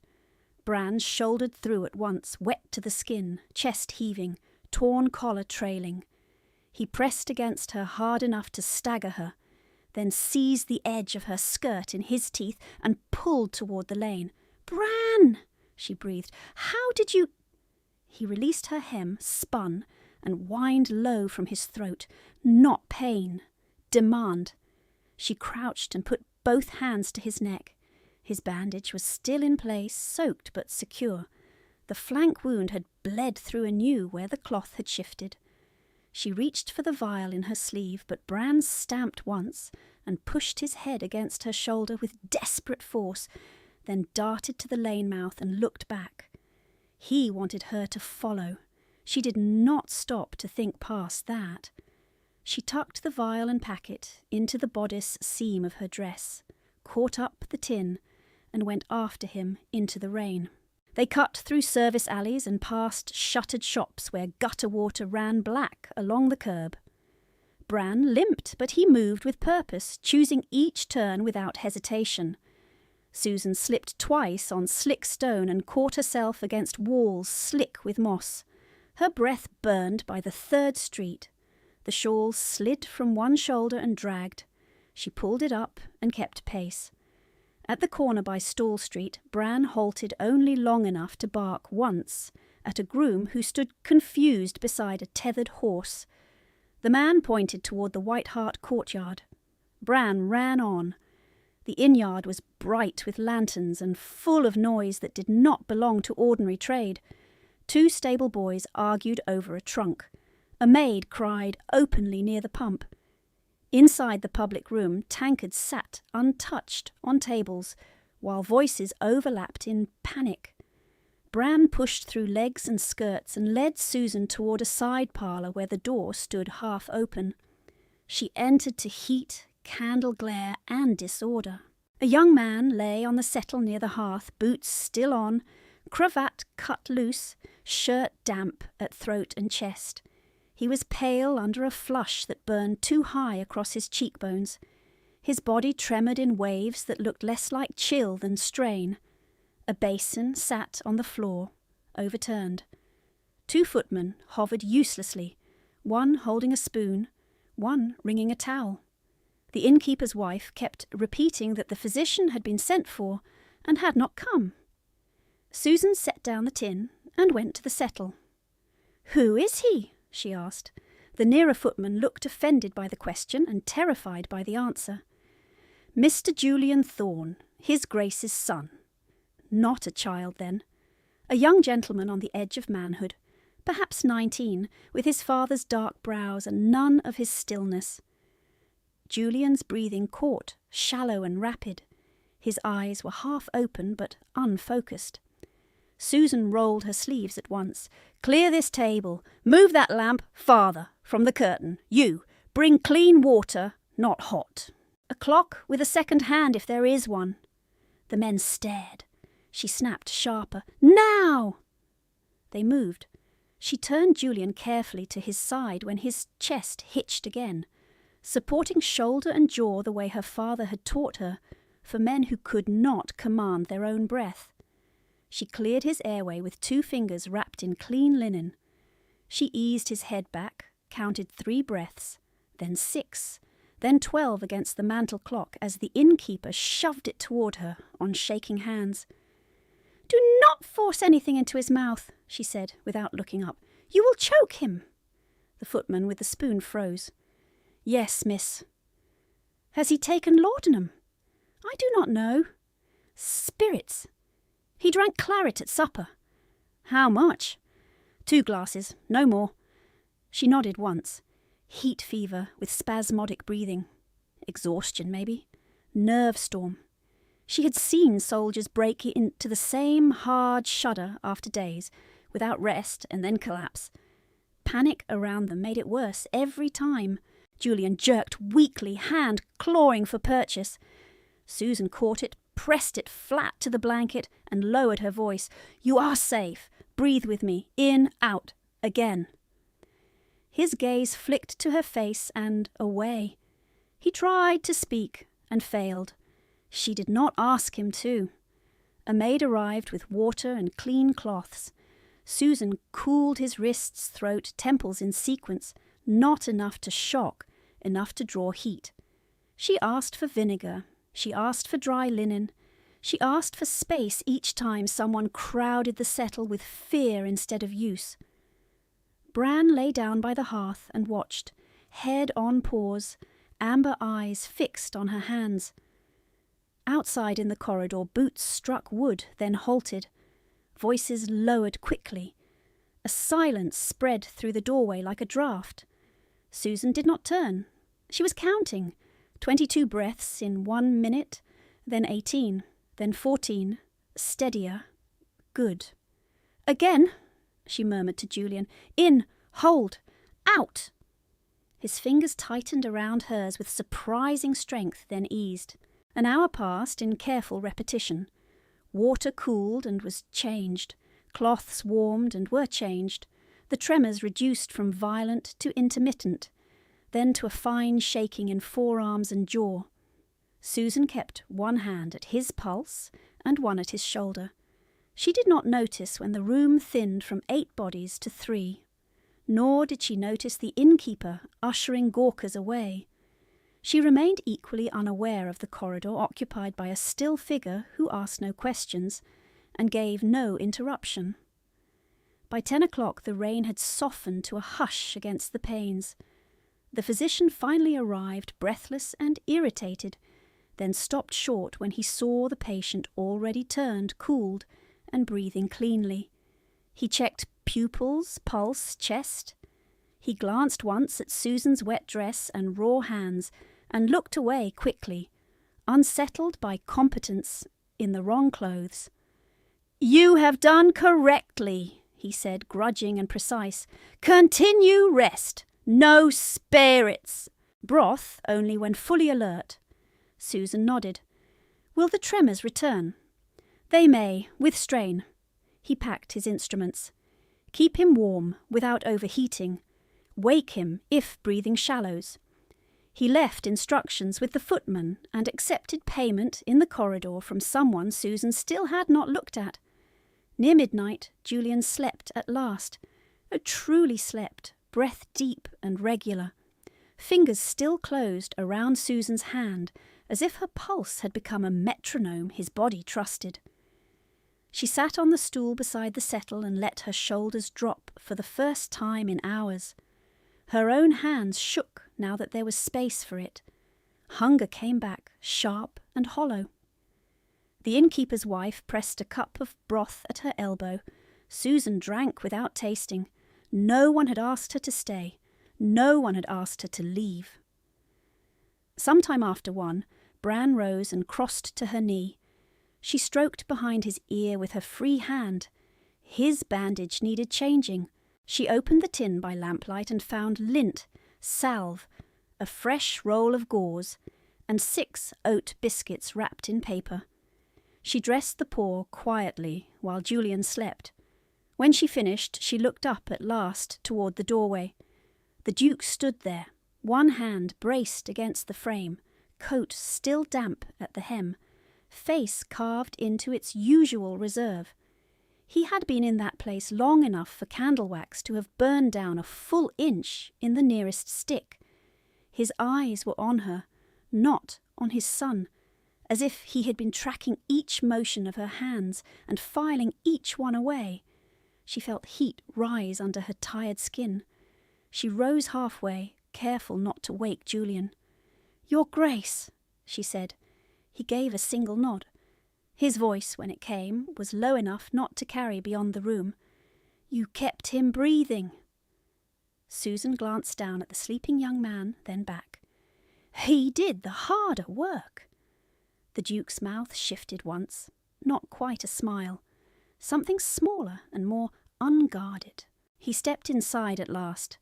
Bran shouldered through at once, wet to the skin, chest heaving, torn collar trailing. He pressed against her hard enough to stagger her, then seized the edge of her skirt in his teeth and pulled toward the lane. "Bran!" she breathed. "How did you—" He released her hem, spun, and whined low from his throat. Not pain. Demand. She crouched and put both hands to his neck. His bandage was still in place, soaked but secure. The flank wound had bled through anew where the cloth had shifted. She reached for the vial in her sleeve, but Bran stamped once and pushed his head against her shoulder with desperate force, then darted to the lane mouth and looked back. He wanted her to follow. She did not stop to think past that. She tucked the vial and packet into the bodice seam of her dress, caught up the tin, and went after him into the rain. They cut through service alleys and past shuttered shops where gutter water ran black along the curb. Bran limped, but he moved with purpose, choosing each turn without hesitation. Susan slipped twice on slick stone and caught herself against walls slick with moss. Her breath burned by the 3rd Street. The shawl slid from one shoulder and dragged. She pulled it up and kept pace. At the corner by Stall Street, Bran halted only long enough to bark once at a groom who stood confused beside a tethered horse. The man pointed toward the White Hart courtyard. Bran ran on. The inn-yard was bright with lanterns and full of noise that did not belong to ordinary trade. 2 stable boys argued over a trunk. A maid cried openly near the pump. Inside the public room, tankards sat untouched on tables, while voices overlapped in panic. Bran pushed through legs and skirts and led Susan toward a side parlour where the door stood half open. She entered to heat, candle glare, and disorder. A young man lay on the settle near the hearth, boots still on, cravat cut loose, shirt damp at throat and chest. He was pale under a flush that burned too high across his cheekbones. His body tremored in waves that looked less like chill than strain. A basin sat on the floor, overturned. 2 footmen hovered uselessly, one holding a spoon, one wringing a towel. The innkeeper's wife kept repeating that the physician had been sent for and had not come. Susan set down the tin and went to the settle. "Who is he?" she asked. The nearer footman looked offended by the question and terrified by the answer. "Mr. Julian Thorne, his Grace's son." Not a child, then. A young gentleman on the edge of manhood, perhaps 19, with his father's dark brows and none of his stillness. Julian's breathing caught, shallow and rapid. His eyes were half open but unfocused. Susan rolled her sleeves at once. "Clear this table. Move that lamp farther from the curtain. You, bring clean water, not hot. A clock with a second hand if there is one." The men stared. She snapped sharper. "Now!" They moved. She turned Julian carefully to his side when his chest hitched again, supporting shoulder and jaw the way her father had taught her, for men who could not command their own breath. She cleared his airway with 2 fingers wrapped in clean linen. She eased his head back, counted 3 breaths, then 6, then 12 against the mantel clock as the innkeeper shoved it toward her on shaking hands. "Do not force anything into his mouth," she said, without looking up. "You will choke him." The footman with the spoon froze. "Yes, miss." "Has he taken laudanum?" "I do not know." "Spirits?" "He drank claret at supper." "How much?" "2 glasses, no more." She nodded once. Heat fever with spasmodic breathing. Exhaustion, maybe. Nerve storm. She had seen soldiers break into the same hard shudder after days, without rest and then collapse. Panic around them made it worse every time. Julian jerked weakly, hand clawing for purchase. Susan caught it, pressed it flat to the blanket, and lowered her voice. "You are safe. Breathe with me. In, out. Again." His gaze flicked to her face and away. He tried to speak and failed. She did not ask him to. A maid arrived with water and clean cloths. Susan cooled his wrists, throat, temples in sequence, not enough to shock, enough to draw heat. She asked for vinegar. She asked for dry linen. She asked for space each time someone crowded the settle with fear instead of use. Bran lay down by the hearth and watched, head on paws, amber eyes fixed on her hands. Outside in the corridor, boots struck wood, then halted. Voices lowered quickly. A silence spread through the doorway like a draught. Susan did not turn. She was counting. 22 breaths in 1 minute, then 18, then 14, steadier. Good. "Again," she murmured to Julian. "In, hold, out." His fingers tightened around hers with surprising strength, then eased. An hour passed in careful repetition. Water cooled and was changed. Cloths warmed and were changed. The tremors reduced from violent to intermittent, then to a fine shaking in forearms and jaw. Susan kept one hand at his pulse and one at his shoulder. She did not notice when the room thinned from 8 bodies to 3. Nor did she notice the innkeeper ushering gawkers away. She remained equally unaware of the corridor occupied by a still figure who asked no questions and gave no interruption. By 10 o'clock the rain had softened to a hush against the panes. The physician finally arrived, breathless and irritated, then stopped short when he saw the patient already turned, cooled, and breathing cleanly. He checked pupils, pulse, chest. He glanced once at Susan's wet dress and raw hands and looked away quickly, unsettled by competence in the wrong clothes. "You have done correctly," he said, grudging and precise. "Continue rest. No spirits. Broth only when fully alert." Susan nodded. "Will the tremors return?" "They may, with strain." He packed his instruments. "Keep him warm, without overheating. Wake him, if breathing shallows." He left instructions with the footman and accepted payment in the corridor from someone Susan still had not looked at. Near midnight, Julian slept at last. Truly slept, breath deep and regular. Fingers still closed around Susan's hand, as if her pulse had become a metronome his body trusted. She sat on the stool beside the settle and let her shoulders drop for the first time in hours. Her own hands shook now that there was space for it. Hunger came back, sharp and hollow. The innkeeper's wife pressed a cup of broth at her elbow. Susan drank without tasting. No one had asked her to stay. No one had asked her to leave. Some time after 1, Bran rose and crossed to her knee. She stroked behind his ear with her free hand. His bandage needed changing. She opened the tin by lamplight and found lint, salve, a fresh roll of gauze, and 6 oat biscuits wrapped in paper. She dressed the poor quietly while Julian slept. When she finished, she looked up at last toward the doorway. The Duke stood there, one hand braced against the frame, coat still damp at the hem, face carved into its usual reserve. He had been in that place long enough for candle wax to have burned down a full inch in the nearest stick. His eyes were on her, not on his son, as if he had been tracking each motion of her hands and filing each one away. She felt heat rise under her tired skin. She rose halfway, careful not to wake Julian. "Your Grace," she said. He gave a single nod. His voice, when it came, was low enough not to carry beyond the room. "You kept him breathing." Susan glanced down at the sleeping young man, then back. "He did the harder work." The Duke's mouth shifted once, not quite a smile. Something smaller and more unguarded. He stepped inside at last,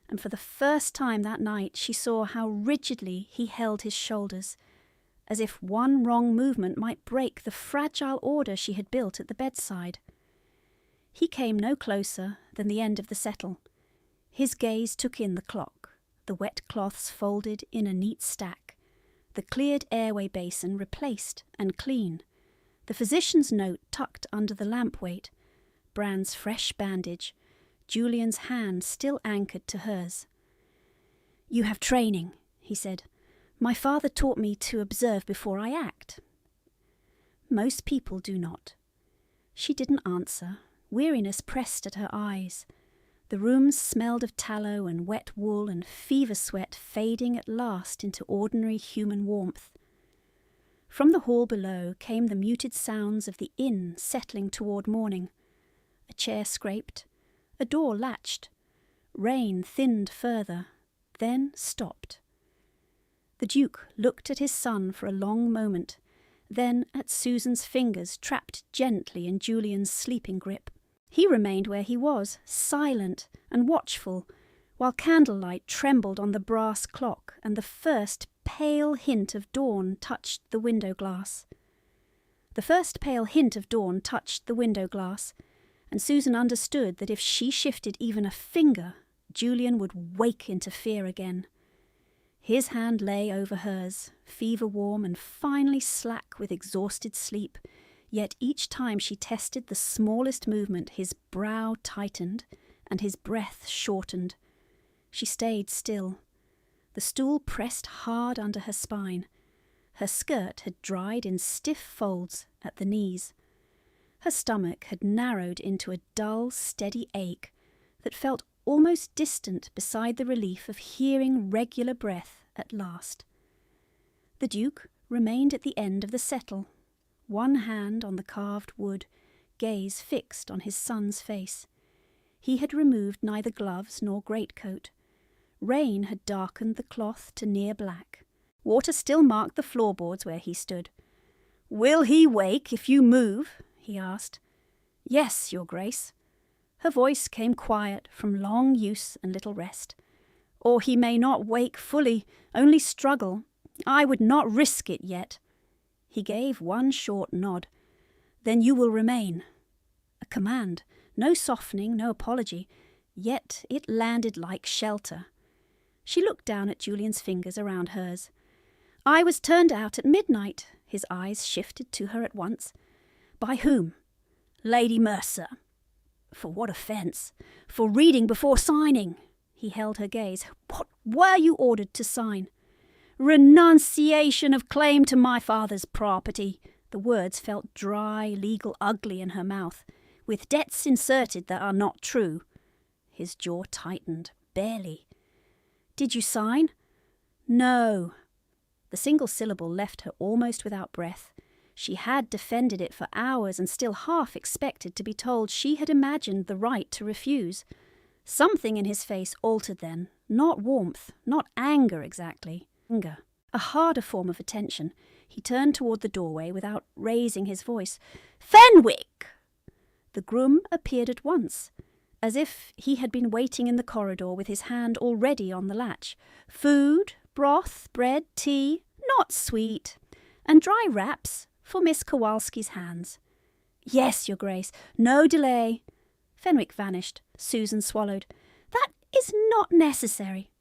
and for the first time that night she saw how rigidly he held his shoulders, as if one wrong movement might break the fragile order she had built at the bedside. He came no closer than the end of the settle. His gaze took in the clock, the wet cloths folded in a neat stack, the cleared airway basin replaced and clean, the physician's note tucked under the lamp weight, Bran's fresh bandage, Julian's hand still anchored to hers. "You have training," he said. "My father taught me to observe before I act." "Most people do not." She didn't answer. Weariness pressed at her eyes. The room smelled of tallow and wet wool and fever sweat fading at last into ordinary human warmth. From the hall below came the muted sounds of the inn settling toward morning. A chair scraped, a door latched. Rain thinned further, then stopped. The Duke looked at his son for a long moment, then at Susan's fingers trapped gently in Julian's sleeping grip. He remained where he was, silent and watchful, while candlelight trembled on the brass clock and the first pale hint of dawn touched the window glass. The first pale hint of dawn touched the window glass, and Susan understood that if she shifted even a finger, Julian would wake into fear again. His hand lay over hers, fever-warm and finally slack with exhausted sleep, yet each time she tested the smallest movement his brow tightened and his breath shortened. She stayed still. The stool pressed hard under her spine. Her skirt had dried in stiff folds at the knees. Her stomach had narrowed into a dull, steady ache that felt almost distant beside the relief of hearing regular breath at last. The Duke remained at the end of the settle, one hand on the carved wood, gaze fixed on his son's face. He had removed neither gloves nor greatcoat. Rain had darkened the cloth to near black. Water still marked the floorboards where he stood. "Will he wake if you move?" he asked. "Yes, Your Grace." Her voice came quiet from long use and little rest. "Or he may not wake fully, only struggle. I would not risk it yet." He gave one short nod. "Then you will remain." A command, no softening, no apology, yet it landed like shelter. She looked down at Julian's fingers around hers. "I was turned out at midnight." His eyes shifted to her at once. "By whom?" "Lady Mercer." "For what offence?" "For reading before signing." He held her gaze. "What were you ordered to sign?" "Renunciation of claim to my father's property." The words felt dry, legal, ugly in her mouth. "With debts inserted that are not true." His jaw tightened. "Barely." "Did you sign?" "No." The single syllable left her almost without breath. She had defended it for hours and still half expected to be told she had imagined the right to refuse. Something in his face altered then, not warmth, not anger exactly. Anger, a harder form of attention. He turned toward the doorway without raising his voice. "Fenwick!" The groom appeared at once, as if he had been waiting in the corridor with his hand already on the latch. "Food, broth, bread, tea, not sweet, and dry wraps for Miss Kowalski's hands." "Yes, Your Grace, no delay." Fenwick vanished. Susan swallowed. "That is not necessary."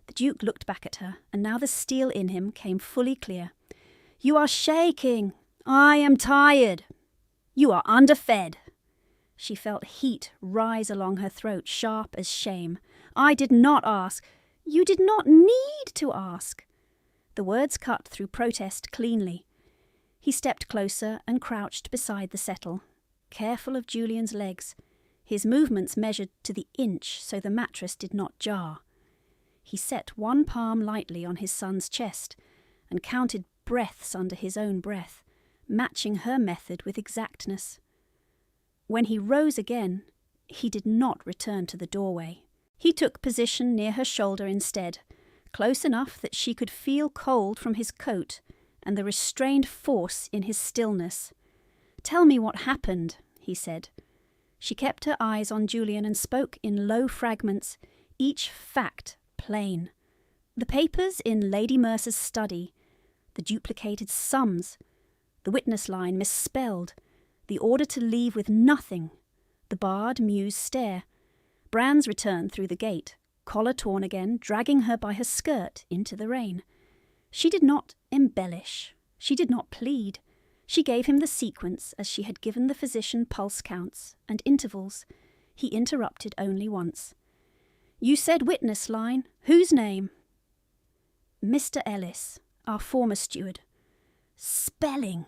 The Duke looked back at her, and now the steel in him came fully clear. "You are shaking." "I am tired." "You are underfed." She felt heat rise along her throat, sharp as shame. "I did not ask." "You did not need to ask." The words cut through protest cleanly. He stepped closer and crouched beside the settle, careful of Julian's legs, his movements measured to the inch so the mattress did not jar. He set one palm lightly on his son's chest and counted breaths under his own breath, matching her method with exactness. When he rose again, he did not return to the doorway. He took position near her shoulder instead, close enough that she could feel cold from his coat and the restrained force in his stillness. "Tell me what happened," he said. She kept her eyes on Julian and spoke in low fragments, each fact plain. The papers in Lady Mercer's study, the duplicated sums, the witness line misspelled, the order to leave with nothing, the barred Mews stare, Brand's return through the gate, collar torn again, dragging her by her skirt into the rain. She did not embellish. She did not plead. She gave him the sequence as she had given the physician pulse counts and intervals. He interrupted only once. "You said witness line. Whose name?" "Mr. Ellis, our former steward." "Spelling."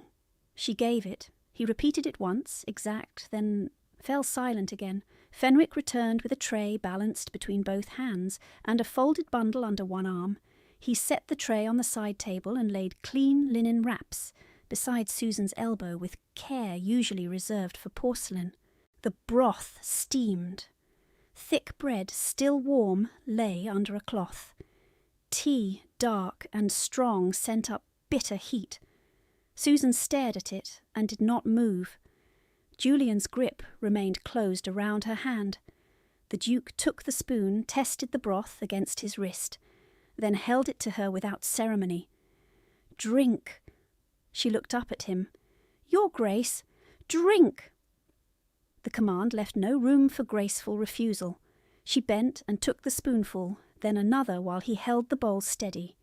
She gave it. He repeated it once, exact, then fell silent again. Fenwick returned with a tray balanced between both hands and a folded bundle under one arm. He set the tray on the side table and laid clean linen wraps beside Susan's elbow with care usually reserved for porcelain. The broth steamed. Thick bread, still warm, lay under a cloth. Tea, dark and strong, sent up bitter heat. Susan stared at it and did not move. Julian's grip remained closed around her hand. The Duke took the spoon, tested the broth against his wrist, then held it to her without ceremony. "Drink." She looked up at him. "Your Grace, drink!" The command left no room for graceful refusal. She bent and took the spoonful, then another while he held the bowl steady.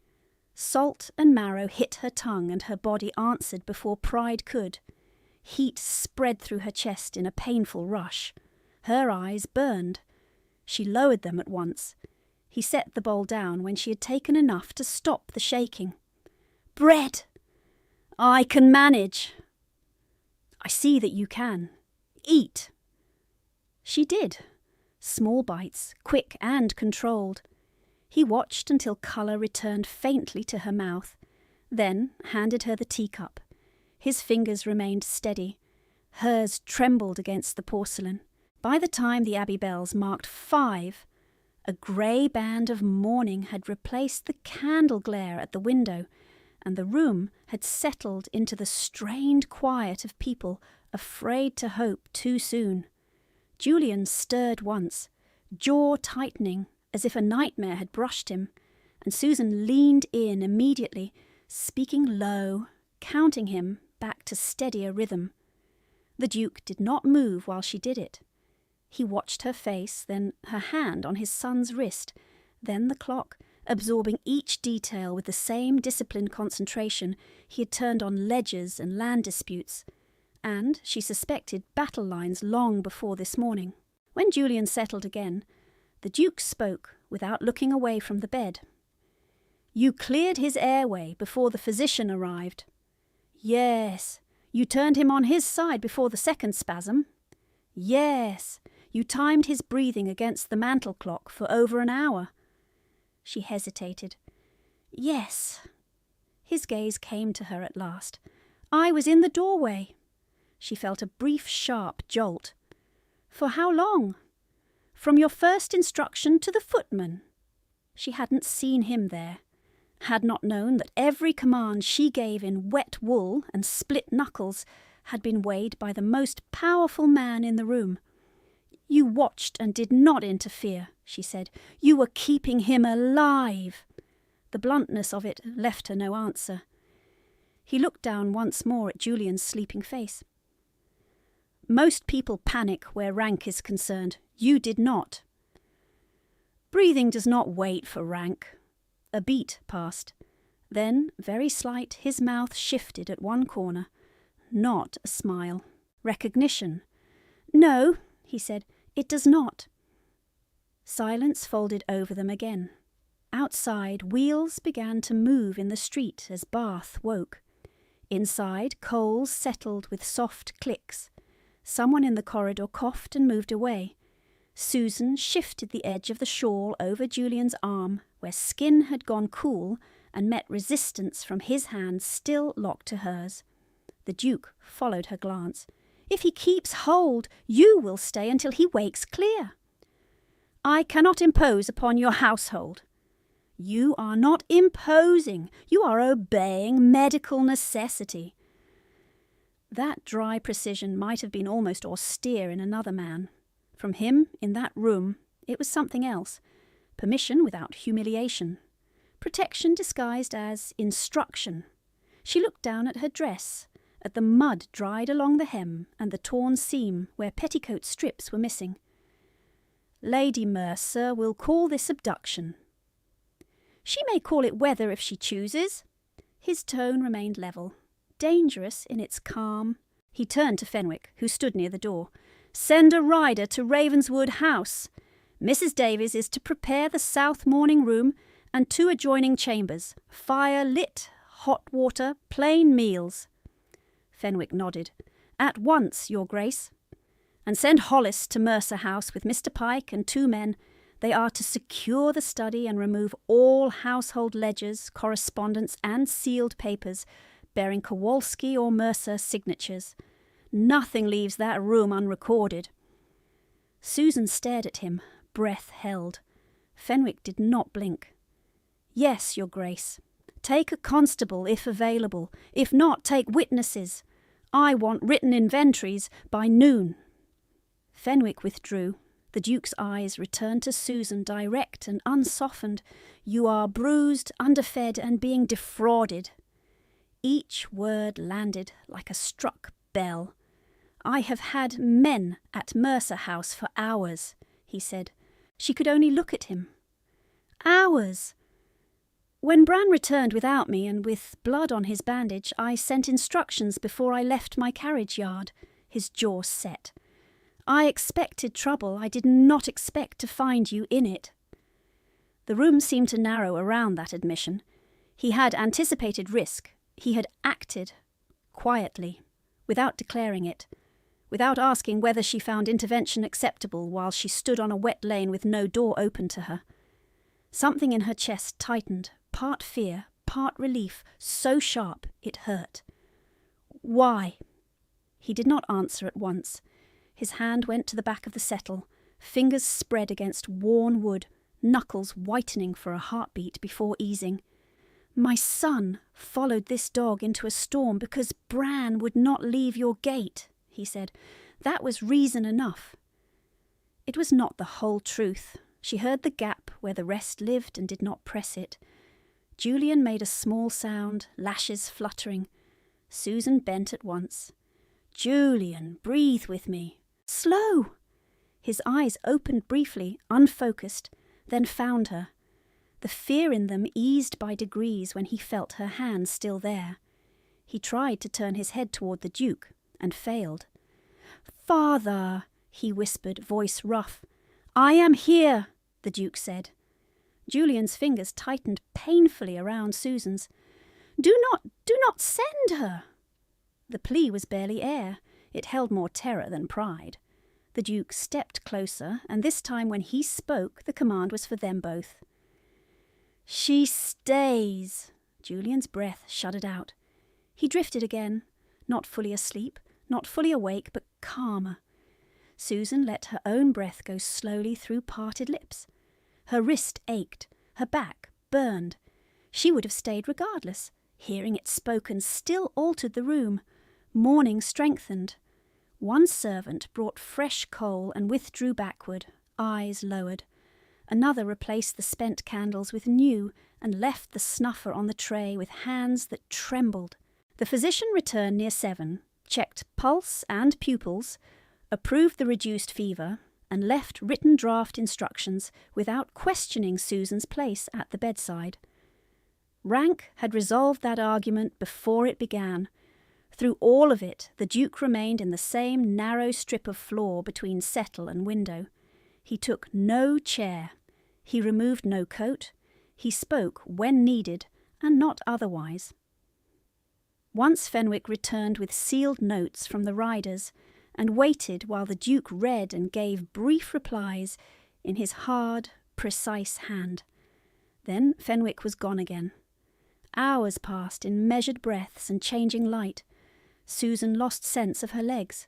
Salt and marrow hit her tongue and her body answered before pride could. Heat spread through her chest in a painful rush. Her eyes burned. She lowered them at once. He set the bowl down when she had taken enough to stop the shaking. "Bread! I can manage." "I see that you can. Eat." She did. Small bites, quick and controlled. He watched until colour returned faintly to her mouth, then handed her the teacup. His fingers remained steady. Hers trembled against the porcelain. By the time the Abbey bells marked 5, a grey band of morning had replaced the candle glare at the window, and the room had settled into the strained quiet of people afraid to hope too soon. Julian stirred once, jaw tightening as if a nightmare had brushed him, and Susan leaned in immediately, speaking low, counting him back to steadier rhythm. The Duke did not move while she did it. He watched her face, then her hand on his son's wrist, then the clock, absorbing each detail with the same disciplined concentration he had turned on ledgers and land disputes, and she suspected battle lines long before this morning. When Julian settled again, the Duke spoke without looking away from the bed. "You cleared his airway before the physician arrived." "Yes." "You turned him on his side before the second spasm." "Yes." "You timed his breathing against the mantel clock for over an hour." She hesitated. "Yes." His gaze came to her at last. "I was in the doorway." She felt a brief, sharp jolt. "For how long?" "From your first instruction to the footman." She hadn't seen him there, had not known that every command she gave in wet wool and split knuckles had been weighed by the most powerful man in the room. "You watched and did not interfere," she said. "You were keeping him alive." The bluntness of it left her no answer. He looked down once more at Julian's sleeping face. "Most people panic where rank is concerned. You did not." "Breathing does not wait for rank." A beat passed. Then, very slight, his mouth shifted at one corner. Not a smile. Recognition. "No," he said, "it does not." Silence folded over them again. Outside, wheels began to move in the street as Bath woke. Inside, coals settled with soft clicks. Someone in the corridor coughed and moved away. Susan shifted the edge of the shawl over Julian's arm, where skin had gone cool and met resistance from his hand still locked to hers. The Duke followed her glance. "If he keeps hold, you will stay until he wakes clear." "I cannot impose upon your household." "You are not imposing. You are obeying medical necessity." That dry precision might have been almost austere in another man. From him, in that room, it was something else. Permission without humiliation. Protection disguised as instruction. She looked down at her dress, at the mud dried along the hem and the torn seam where petticoat strips were missing. "Lady Mercer will call this abduction." "She may call it weather if she chooses." His tone remained level, dangerous in its calm. He turned to Fenwick, who stood near the door. "Send a rider to Ravenswood House. Mrs. Davies is to prepare the south morning room and 2 adjoining chambers. Fire lit, hot water, plain meals." Fenwick nodded. "At once, Your Grace." "And send Hollis to Mercer House with Mr. Pike and 2 men. They are to secure the study and remove all household ledgers, correspondence and sealed papers bearing Kowalski or Mercer signatures. Nothing leaves that room unrecorded." Susan stared at him, breath held. Fenwick did not blink. "Yes, Your Grace. Take a constable if available. If not, take witnesses. I want written inventories by noon." Fenwick withdrew. The Duke's eyes returned to Susan, direct and unsoftened. "You are bruised, underfed, and being defrauded." Each word landed like a struck bell. "I have had men at Mercer House for hours," he said. She could only look at him. "Hours! When Bran returned without me and with blood on his bandage, I sent instructions before I left my carriage yard." His jaw set. "I expected trouble. I did not expect to find you in it." The room seemed to narrow around that admission. He had anticipated risk. He had acted quietly, without declaring it, without asking whether she found intervention acceptable while she stood on a wet lane with no door open to her. Something in her chest tightened, part fear, part relief, so sharp it hurt. "Why?" He did not answer at once. His hand went to the back of the settle, fingers spread against worn wood, knuckles whitening for a heartbeat before easing. "My son followed this dog into a storm because Bran would not leave your gate," he said. "That was reason enough." It was not the whole truth. She heard the gap where the rest lived and did not press it. Julian made a small sound, lashes fluttering. Susan bent at once. "Julian, breathe with me." "Slow!" His eyes opened briefly, unfocused, then found her. The fear in them eased by degrees when he felt her hand still there. He tried to turn his head toward the Duke, and failed. "Father," he whispered, voice rough. "I am here," the Duke said. Julian's fingers tightened painfully around Susan's. Do not send her!" The plea was barely air. It held more terror than pride. The Duke stepped closer, and this time when he spoke, the command was for them both. "She stays." Julian's breath shuddered out. He drifted again, not fully asleep, not fully awake, but calmer. Susan let her own breath go slowly through parted lips. Her wrist ached, her back burned. She would have stayed regardless. Hearing it spoken still altered the room. Morning strengthened. One servant brought fresh coal and withdrew backward, eyes lowered. Another replaced the spent candles with new and left the snuffer on the tray with hands that trembled. The physician returned near 7, checked pulse and pupils, approved the reduced fever, and left written draft instructions without questioning Susan's place at the bedside. Rank had resolved that argument before it began. Through all of it, the Duke remained in the same narrow strip of floor between settle and window. He took no chair. He removed no coat. He spoke when needed, and not otherwise. Once Fenwick returned with sealed notes from the riders, and waited while the Duke read and gave brief replies in his hard, precise hand. Then Fenwick was gone again. Hours passed in measured breaths and changing light. Susan lost sense of her legs.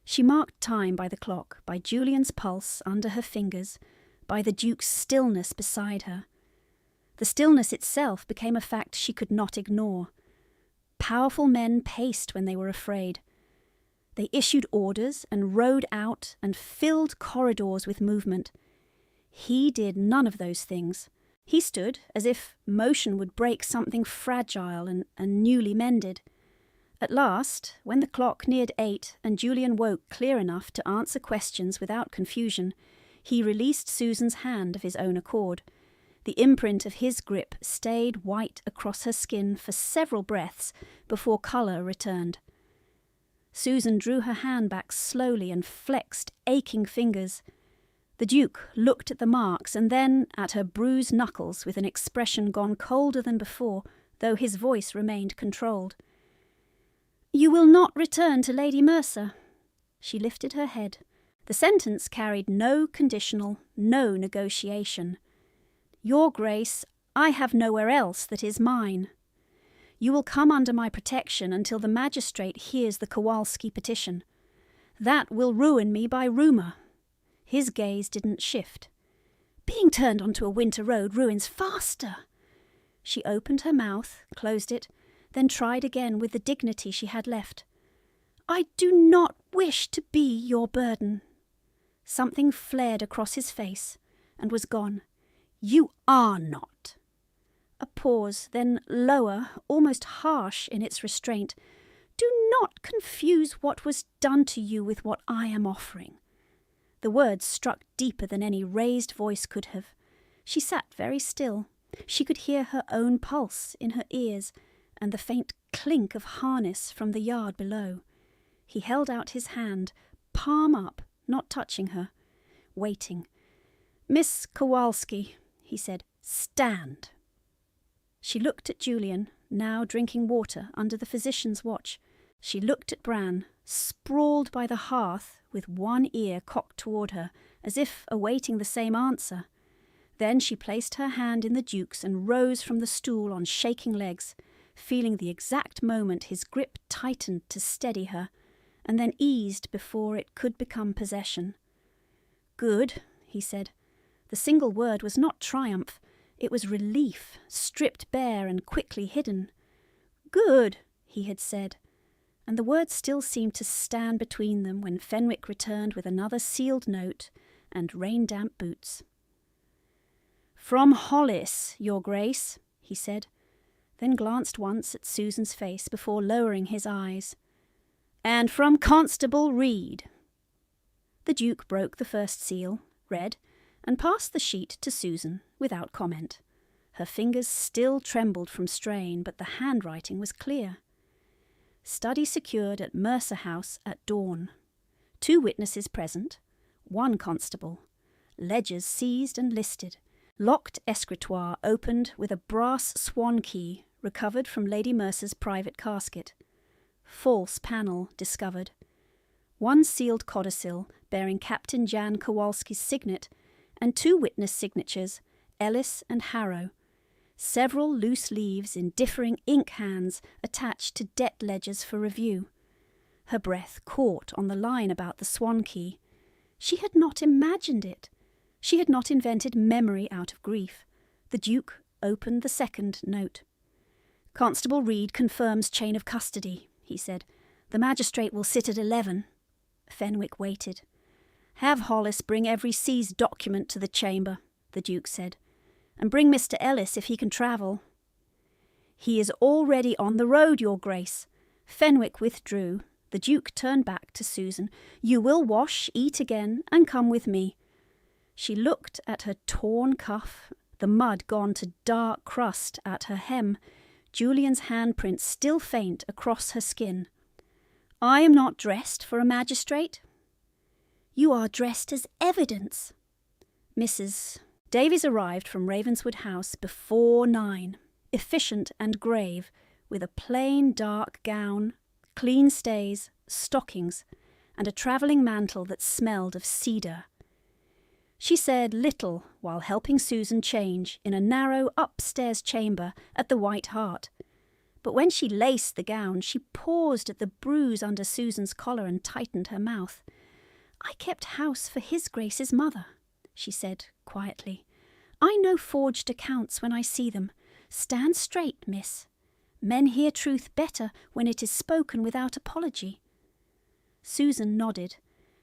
She marked time by the clock, by Julian's pulse under her fingers, by the Duke's stillness beside her. The stillness itself became a fact she could not ignore. Powerful men paced when they were afraid. They issued orders and rode out and filled corridors with movement. He did none of those things. He stood as if motion would break something fragile and newly mended. At last, when the clock neared 8 and Julian woke clear enough to answer questions without confusion, he released Susan's hand of his own accord. The imprint of his grip stayed white across her skin for several breaths before colour returned. Susan drew her hand back slowly and flexed aching fingers. The Duke looked at the marks and then at her bruised knuckles with an expression gone colder than before, though his voice remained controlled. "You will not return to Lady Mercer." She lifted her head. The sentence carried no conditional, no negotiation. "Your Grace, I have nowhere else that is mine. You will come under my protection until the magistrate hears the Kowalski petition. That will ruin me by rumour." His gaze didn't shift. "Being turned onto a winter road ruins faster." She opened her mouth, closed it, then tried again with the dignity she had left. "I do not wish to be your burden." Something flared across his face and was gone. "You are not." A pause, then lower, almost harsh in its restraint. Do not confuse what was done to you with what I am offering." The words struck deeper than any raised voice could have. She sat very still. She could hear her own pulse in her ears and the faint clink of harness from the yard below. He held out his hand, palm up, not touching her, waiting. "Miss Kowalski," he said, "stand." She looked at Julian, now drinking water under the physician's watch. She looked at Bran, sprawled by the hearth with one ear cocked toward her, as if awaiting the same answer. Then she placed her hand in the Duke's and rose from the stool on shaking legs, feeling the exact moment his grip tightened to steady her, and then eased before it could become possession. "Good," he said. The single word was not triumph. It was relief, stripped bare and quickly hidden. "Good," he had said, and the words still seemed to stand between them when Fenwick returned with another sealed note and rain-damp boots. "From Hollis, Your Grace," he said, then glanced once at Susan's face before lowering his eyes. "And from Constable Reed." The Duke broke the first seal, read, and passed the sheet to Susan without comment. Her fingers still trembled from strain, but the handwriting was clear. "Study secured at Mercer House at dawn. 2 witnesses present, 1 constable. Ledgers seized and listed. Locked escritoire opened with a brass swan key recovered from Lady Mercer's private casket. False panel discovered. 1 sealed codicil bearing Captain Jan Kowalski's signet and 2 witness signatures, Ellis and Harrow. Several loose leaves in differing ink hands attached to debt ledgers for review. Her breath caught on the line about the swan key. She had not imagined it. She had not invented memory out of grief. The Duke opened the second note. "Constable Reed confirms chain of custody," he said. "The magistrate will sit at 11. Fenwick waited. "Have Hollis bring every seized document to the chamber," the Duke said. "And bring Mr. Ellis if he can travel." "He is already on the road, Your Grace." Fenwick withdrew. The Duke turned back to Susan. "You will wash, eat again, and come with me." She looked at her torn cuff, the mud gone to dark crust at her hem, Julian's handprint still faint across her skin. "I am not dressed for a magistrate." "You are dressed as evidence." Mrs. Davies arrived from Ravenswood House before 9, efficient and grave, with a plain dark gown, clean stays, stockings, and a travelling mantle that smelled of cedar. She said little while helping Susan change in a narrow upstairs chamber at the White Hart. But when she laced the gown, she paused at the bruise under Susan's collar and tightened her mouth. "I kept house for His Grace's mother," she said quietly. "I know forged accounts when I see them. Stand straight, miss. Men hear truth better when it is spoken without apology." Susan nodded.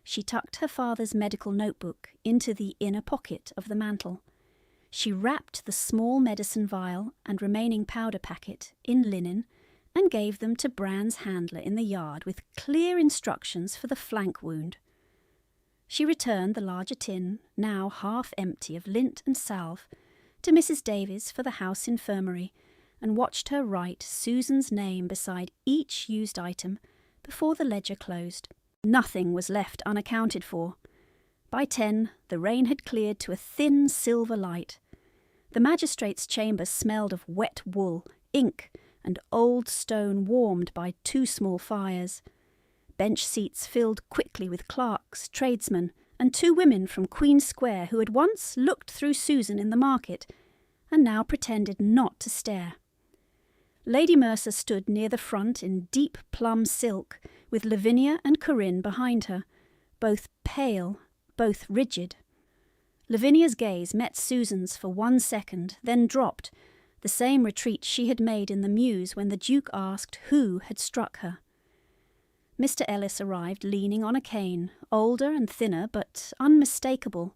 She tucked her father's medical notebook into the inner pocket of the mantle. She wrapped the small medicine vial and remaining powder packet in linen and gave them to Bran's handler in the yard with clear instructions for the flank wound. She returned the larger tin, now half empty of lint and salve, to Mrs. Davies for the house infirmary and watched her write Susan's name beside each used item before the ledger closed. Nothing was left unaccounted for. By 10, the rain had cleared to a thin silver light. The magistrate's chamber smelled of wet wool, ink, and old stone warmed by 2 small fires. Bench seats filled quickly with clerks, tradesmen, and 2 women from Queen Square who had once looked through Susan in the market and now pretended not to stare. Lady Mercer stood near the front in deep plum silk, with Lavinia and Corinne behind her, both pale, both rigid. Lavinia's gaze met Susan's for 1 second, then dropped, the same retreat she had made in the mews when the Duke asked who had struck her. Mr. Ellis arrived leaning on a cane, older and thinner, but unmistakable.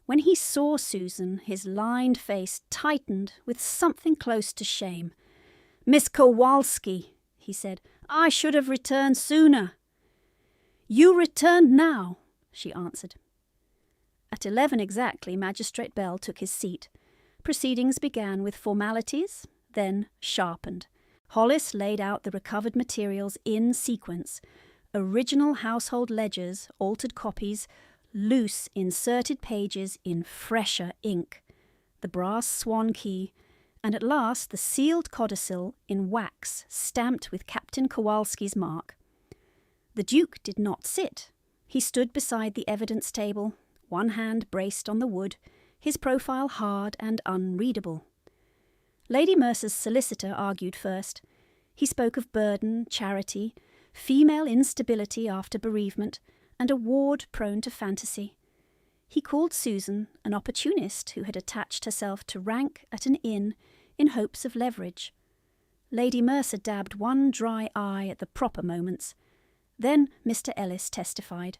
When he saw Susan, his lined face tightened with something close to shame. "Miss Kowalski," he said, I should have returned sooner." "You returned now," she answered. At 11 exactly, Magistrate Bell took his seat. Proceedings began with formalities, then sharpened. Hollis laid out the recovered materials in sequence: original household ledgers, altered copies, loose inserted pages in fresher ink, the brass swan key, and at last the sealed codicil in wax stamped with Captain Kowalski's mark. The Duke did not sit. He stood beside the evidence table, one hand braced on the wood, his profile hard and unreadable. Lady Mercer's solicitor argued first. He spoke of burden, charity, female instability after bereavement, and a ward prone to fantasy. He called Susan an opportunist who had attached herself to rank at an inn in hopes of leverage. Lady Mercer dabbed one dry eye at the proper moments. Then Mr. Ellis testified.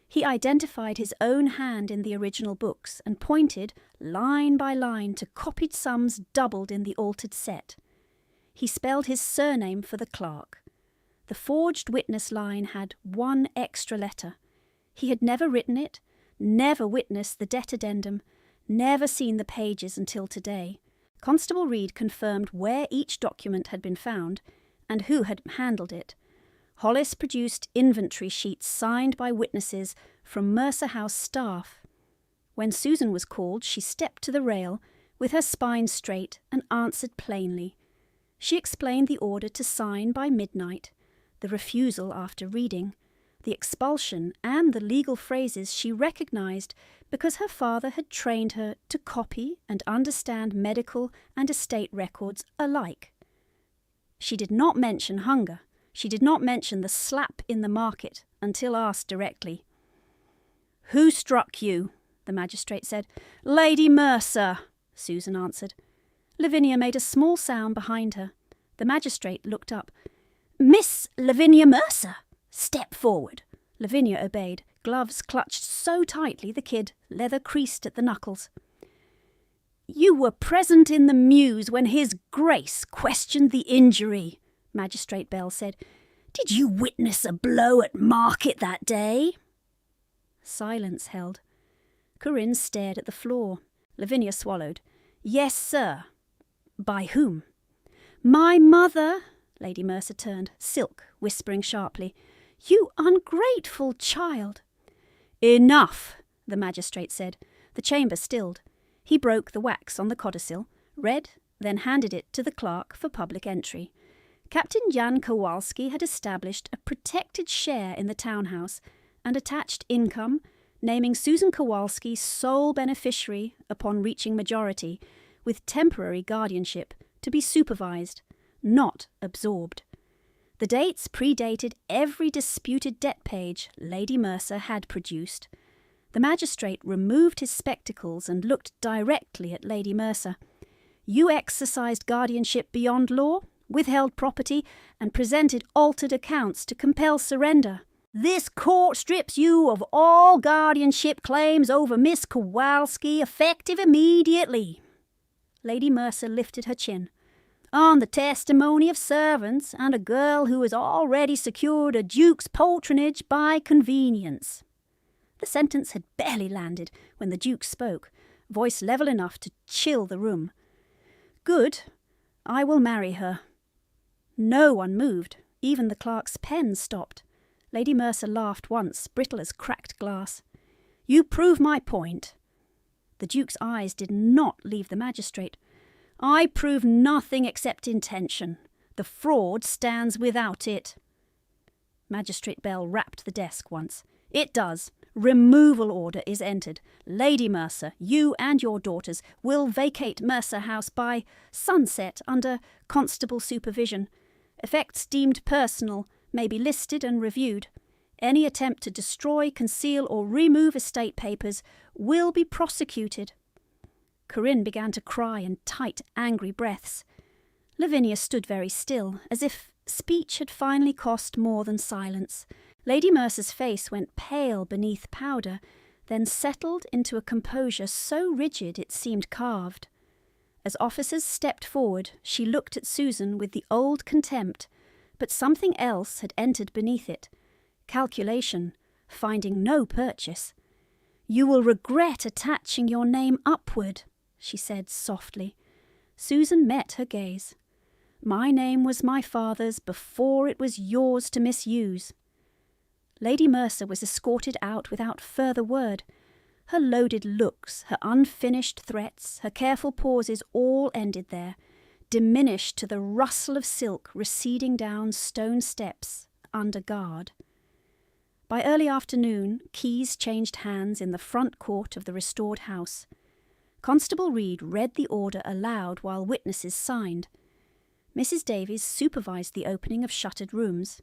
He identified his own hand in the original books and pointed, line by line, to copied sums doubled in the altered set. He spelled his surname for the clerk. The forged witness line had one extra letter. He had never written it, never witnessed the debt addendum, never seen the pages until today. Constable Reed confirmed where each document had been found and who had handled it. Hollis produced inventory sheets signed by witnesses from Mercer House staff. When Susan was called, she stepped to the rail, with her spine straight, and answered plainly. She explained the order to sign by midnight, the refusal after reading, the expulsion, and the legal phrases she recognized because her father had trained her to copy and understand medical and estate records alike. She did not mention hunger. She did not mention the slap in the market until asked directly. "Who struck you?" the magistrate said. "Lady Mercer," Susan answered. Lavinia made a small sound behind her. The magistrate looked up. "Miss Lavinia Mercer, step forward." Lavinia obeyed, gloves clutched so tightly the kid leather creased at the knuckles. "You were present in the mews when His Grace questioned the injury," Magistrate Bell said. "Did you witness a blow at market that day?" Silence held. Corinne stared at the floor. Lavinia swallowed. "Yes, sir." "By whom?" "My mother." Lady Mercer turned, silk, whispering sharply. "You ungrateful child." "Enough," the magistrate said. The chamber stilled. He broke the wax on the codicil, read, then handed it to the clerk for public entry. Captain Jan Kowalski had established a protected share in the townhouse and attached income, naming Susan Kowalski sole beneficiary upon reaching majority, with temporary guardianship to be supervised, not absorbed. The dates predated every disputed debt page Lady Mercer had produced. The magistrate removed his spectacles and looked directly at Lady Mercer. "You exercised guardianship beyond law, withheld property, and presented altered accounts to compel surrender. This court strips you of all guardianship claims over Miss Kowalski, effective immediately." Lady Mercer lifted her chin. "On the testimony of servants and a girl who has already secured a duke's patronage by convenience." The sentence had barely landed when the Duke spoke, voice level enough to chill the room. "Good. I will marry her." No one moved. Even the clerk's pen stopped. Lady Mercer laughed once, brittle as cracked glass. "You prove my point." The Duke's eyes did not leave the magistrate. "I prove nothing except intention. The fraud stands without it." Magistrate Bell rapped the desk once. "It does. Removal order is entered. Lady Mercer, you and your daughters will vacate Mercer House by sunset under constable supervision. Effects deemed personal may be listed and reviewed. Any attempt to destroy, conceal, or remove estate papers will be prosecuted." Corinne began to cry in tight, angry breaths. Lavinia stood very still, as if speech had finally cost more than silence. Lady Mercer's face went pale beneath powder, then settled into a composure so rigid it seemed carved. As officers stepped forward, she looked at Susan with the old contempt, But something else had entered beneath it. Calculation, finding no purchase. "You will regret attaching your name upward," she said softly. Susan met her gaze. "My name was my father's before it was yours to misuse." Lady Mercer was escorted out without further word. Her loaded looks, her unfinished threats, her careful pauses all ended there, diminished to the rustle of silk receding down stone steps under guard. By early afternoon, keys changed hands in the front court of the restored house. Constable Reed read the order aloud while witnesses signed. Mrs. Davies supervised the opening of shuttered rooms.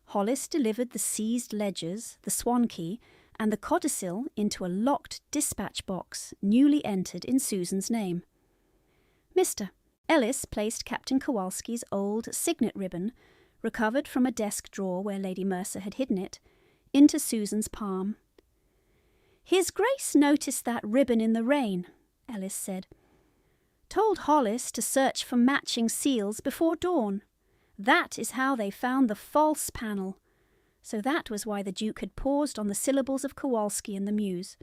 Hollis delivered the seized ledgers, the swan key, and the codicil into a locked dispatch box newly entered in Susan's name. Mr. Ellis placed Captain Kowalski's old signet ribbon, recovered from a desk drawer where Lady Mercer had hidden it, into Susan's palm. "His Grace noticed that ribbon in the rain," Ellis said. "Told Hollis to search for matching seals before dawn. That is how they found the false panel." So that was why the Duke had paused on the syllables of Kowalski and the Muse,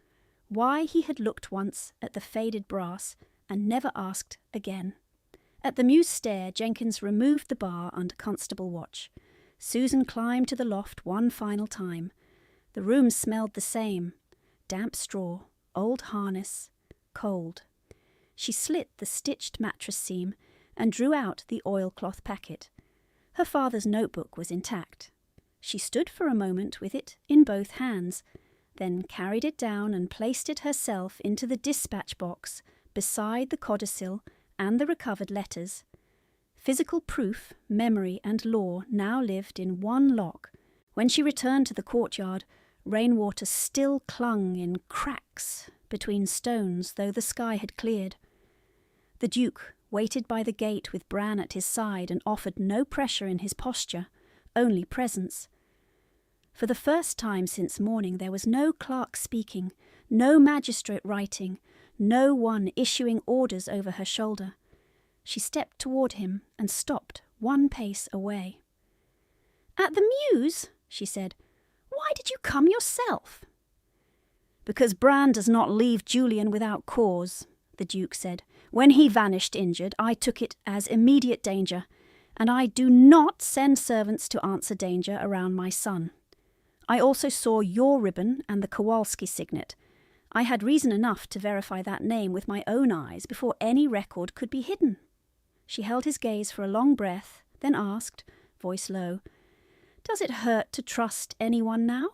why he had looked once at the faded brass and never asked again. At the Muse stair, Jenkins removed the bar under constable watch. Susan climbed to the loft one final time. The room smelled the same: damp straw, old harness, cold. She slit the stitched mattress seam and drew out the oilcloth packet. Her father's notebook was intact. She stood for a moment with it in both hands, then carried it down and placed it herself into the dispatch box beside the codicil and the recovered letters. Physical proof, memory, and law now lived in one lock. When she returned to the courtyard, rainwater still clung in cracks between stones, though the sky had cleared. The Duke waited by the gate with Bran at his side and offered no pressure in his posture, only presence. For the first time since morning there was no clerk speaking, no magistrate writing, no one issuing orders over her shoulder. She stepped toward him and stopped 1 pace away. "At the Muse?" she said. "Why did you come yourself?" "Because Bran does not leave Julian without cause," the Duke said. "When he vanished injured, I took it as immediate danger, and I do not send servants to answer danger around my son. I also saw your ribbon and the Kowalski signet. I had reason enough to verify that name with my own eyes before any record could be hidden." She held his gaze for a long breath, then asked, voice low, "Does it hurt to trust anyone now?"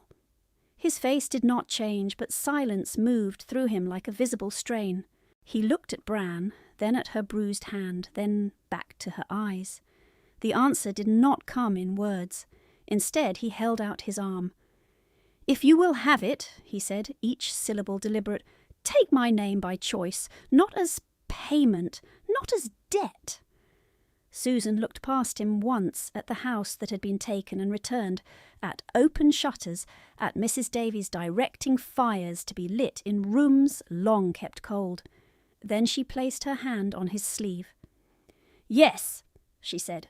His face did not change, but silence moved through him like a visible strain. He looked at Bran, then at her bruised hand, then back to her eyes. The answer did not come in words. Instead, he held out his arm. "If you will have it," he said, each syllable deliberate, "take my name by choice, not as payment, not as debt." Susan looked past him once at the house that had been taken and returned, at open shutters, at Mrs. Davies directing fires to be lit in rooms long kept cold. Then she placed her hand on his sleeve. "Yes," she said.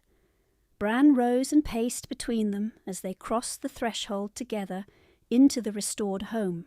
Bran rose and paced between them as they crossed the threshold together into the restored home.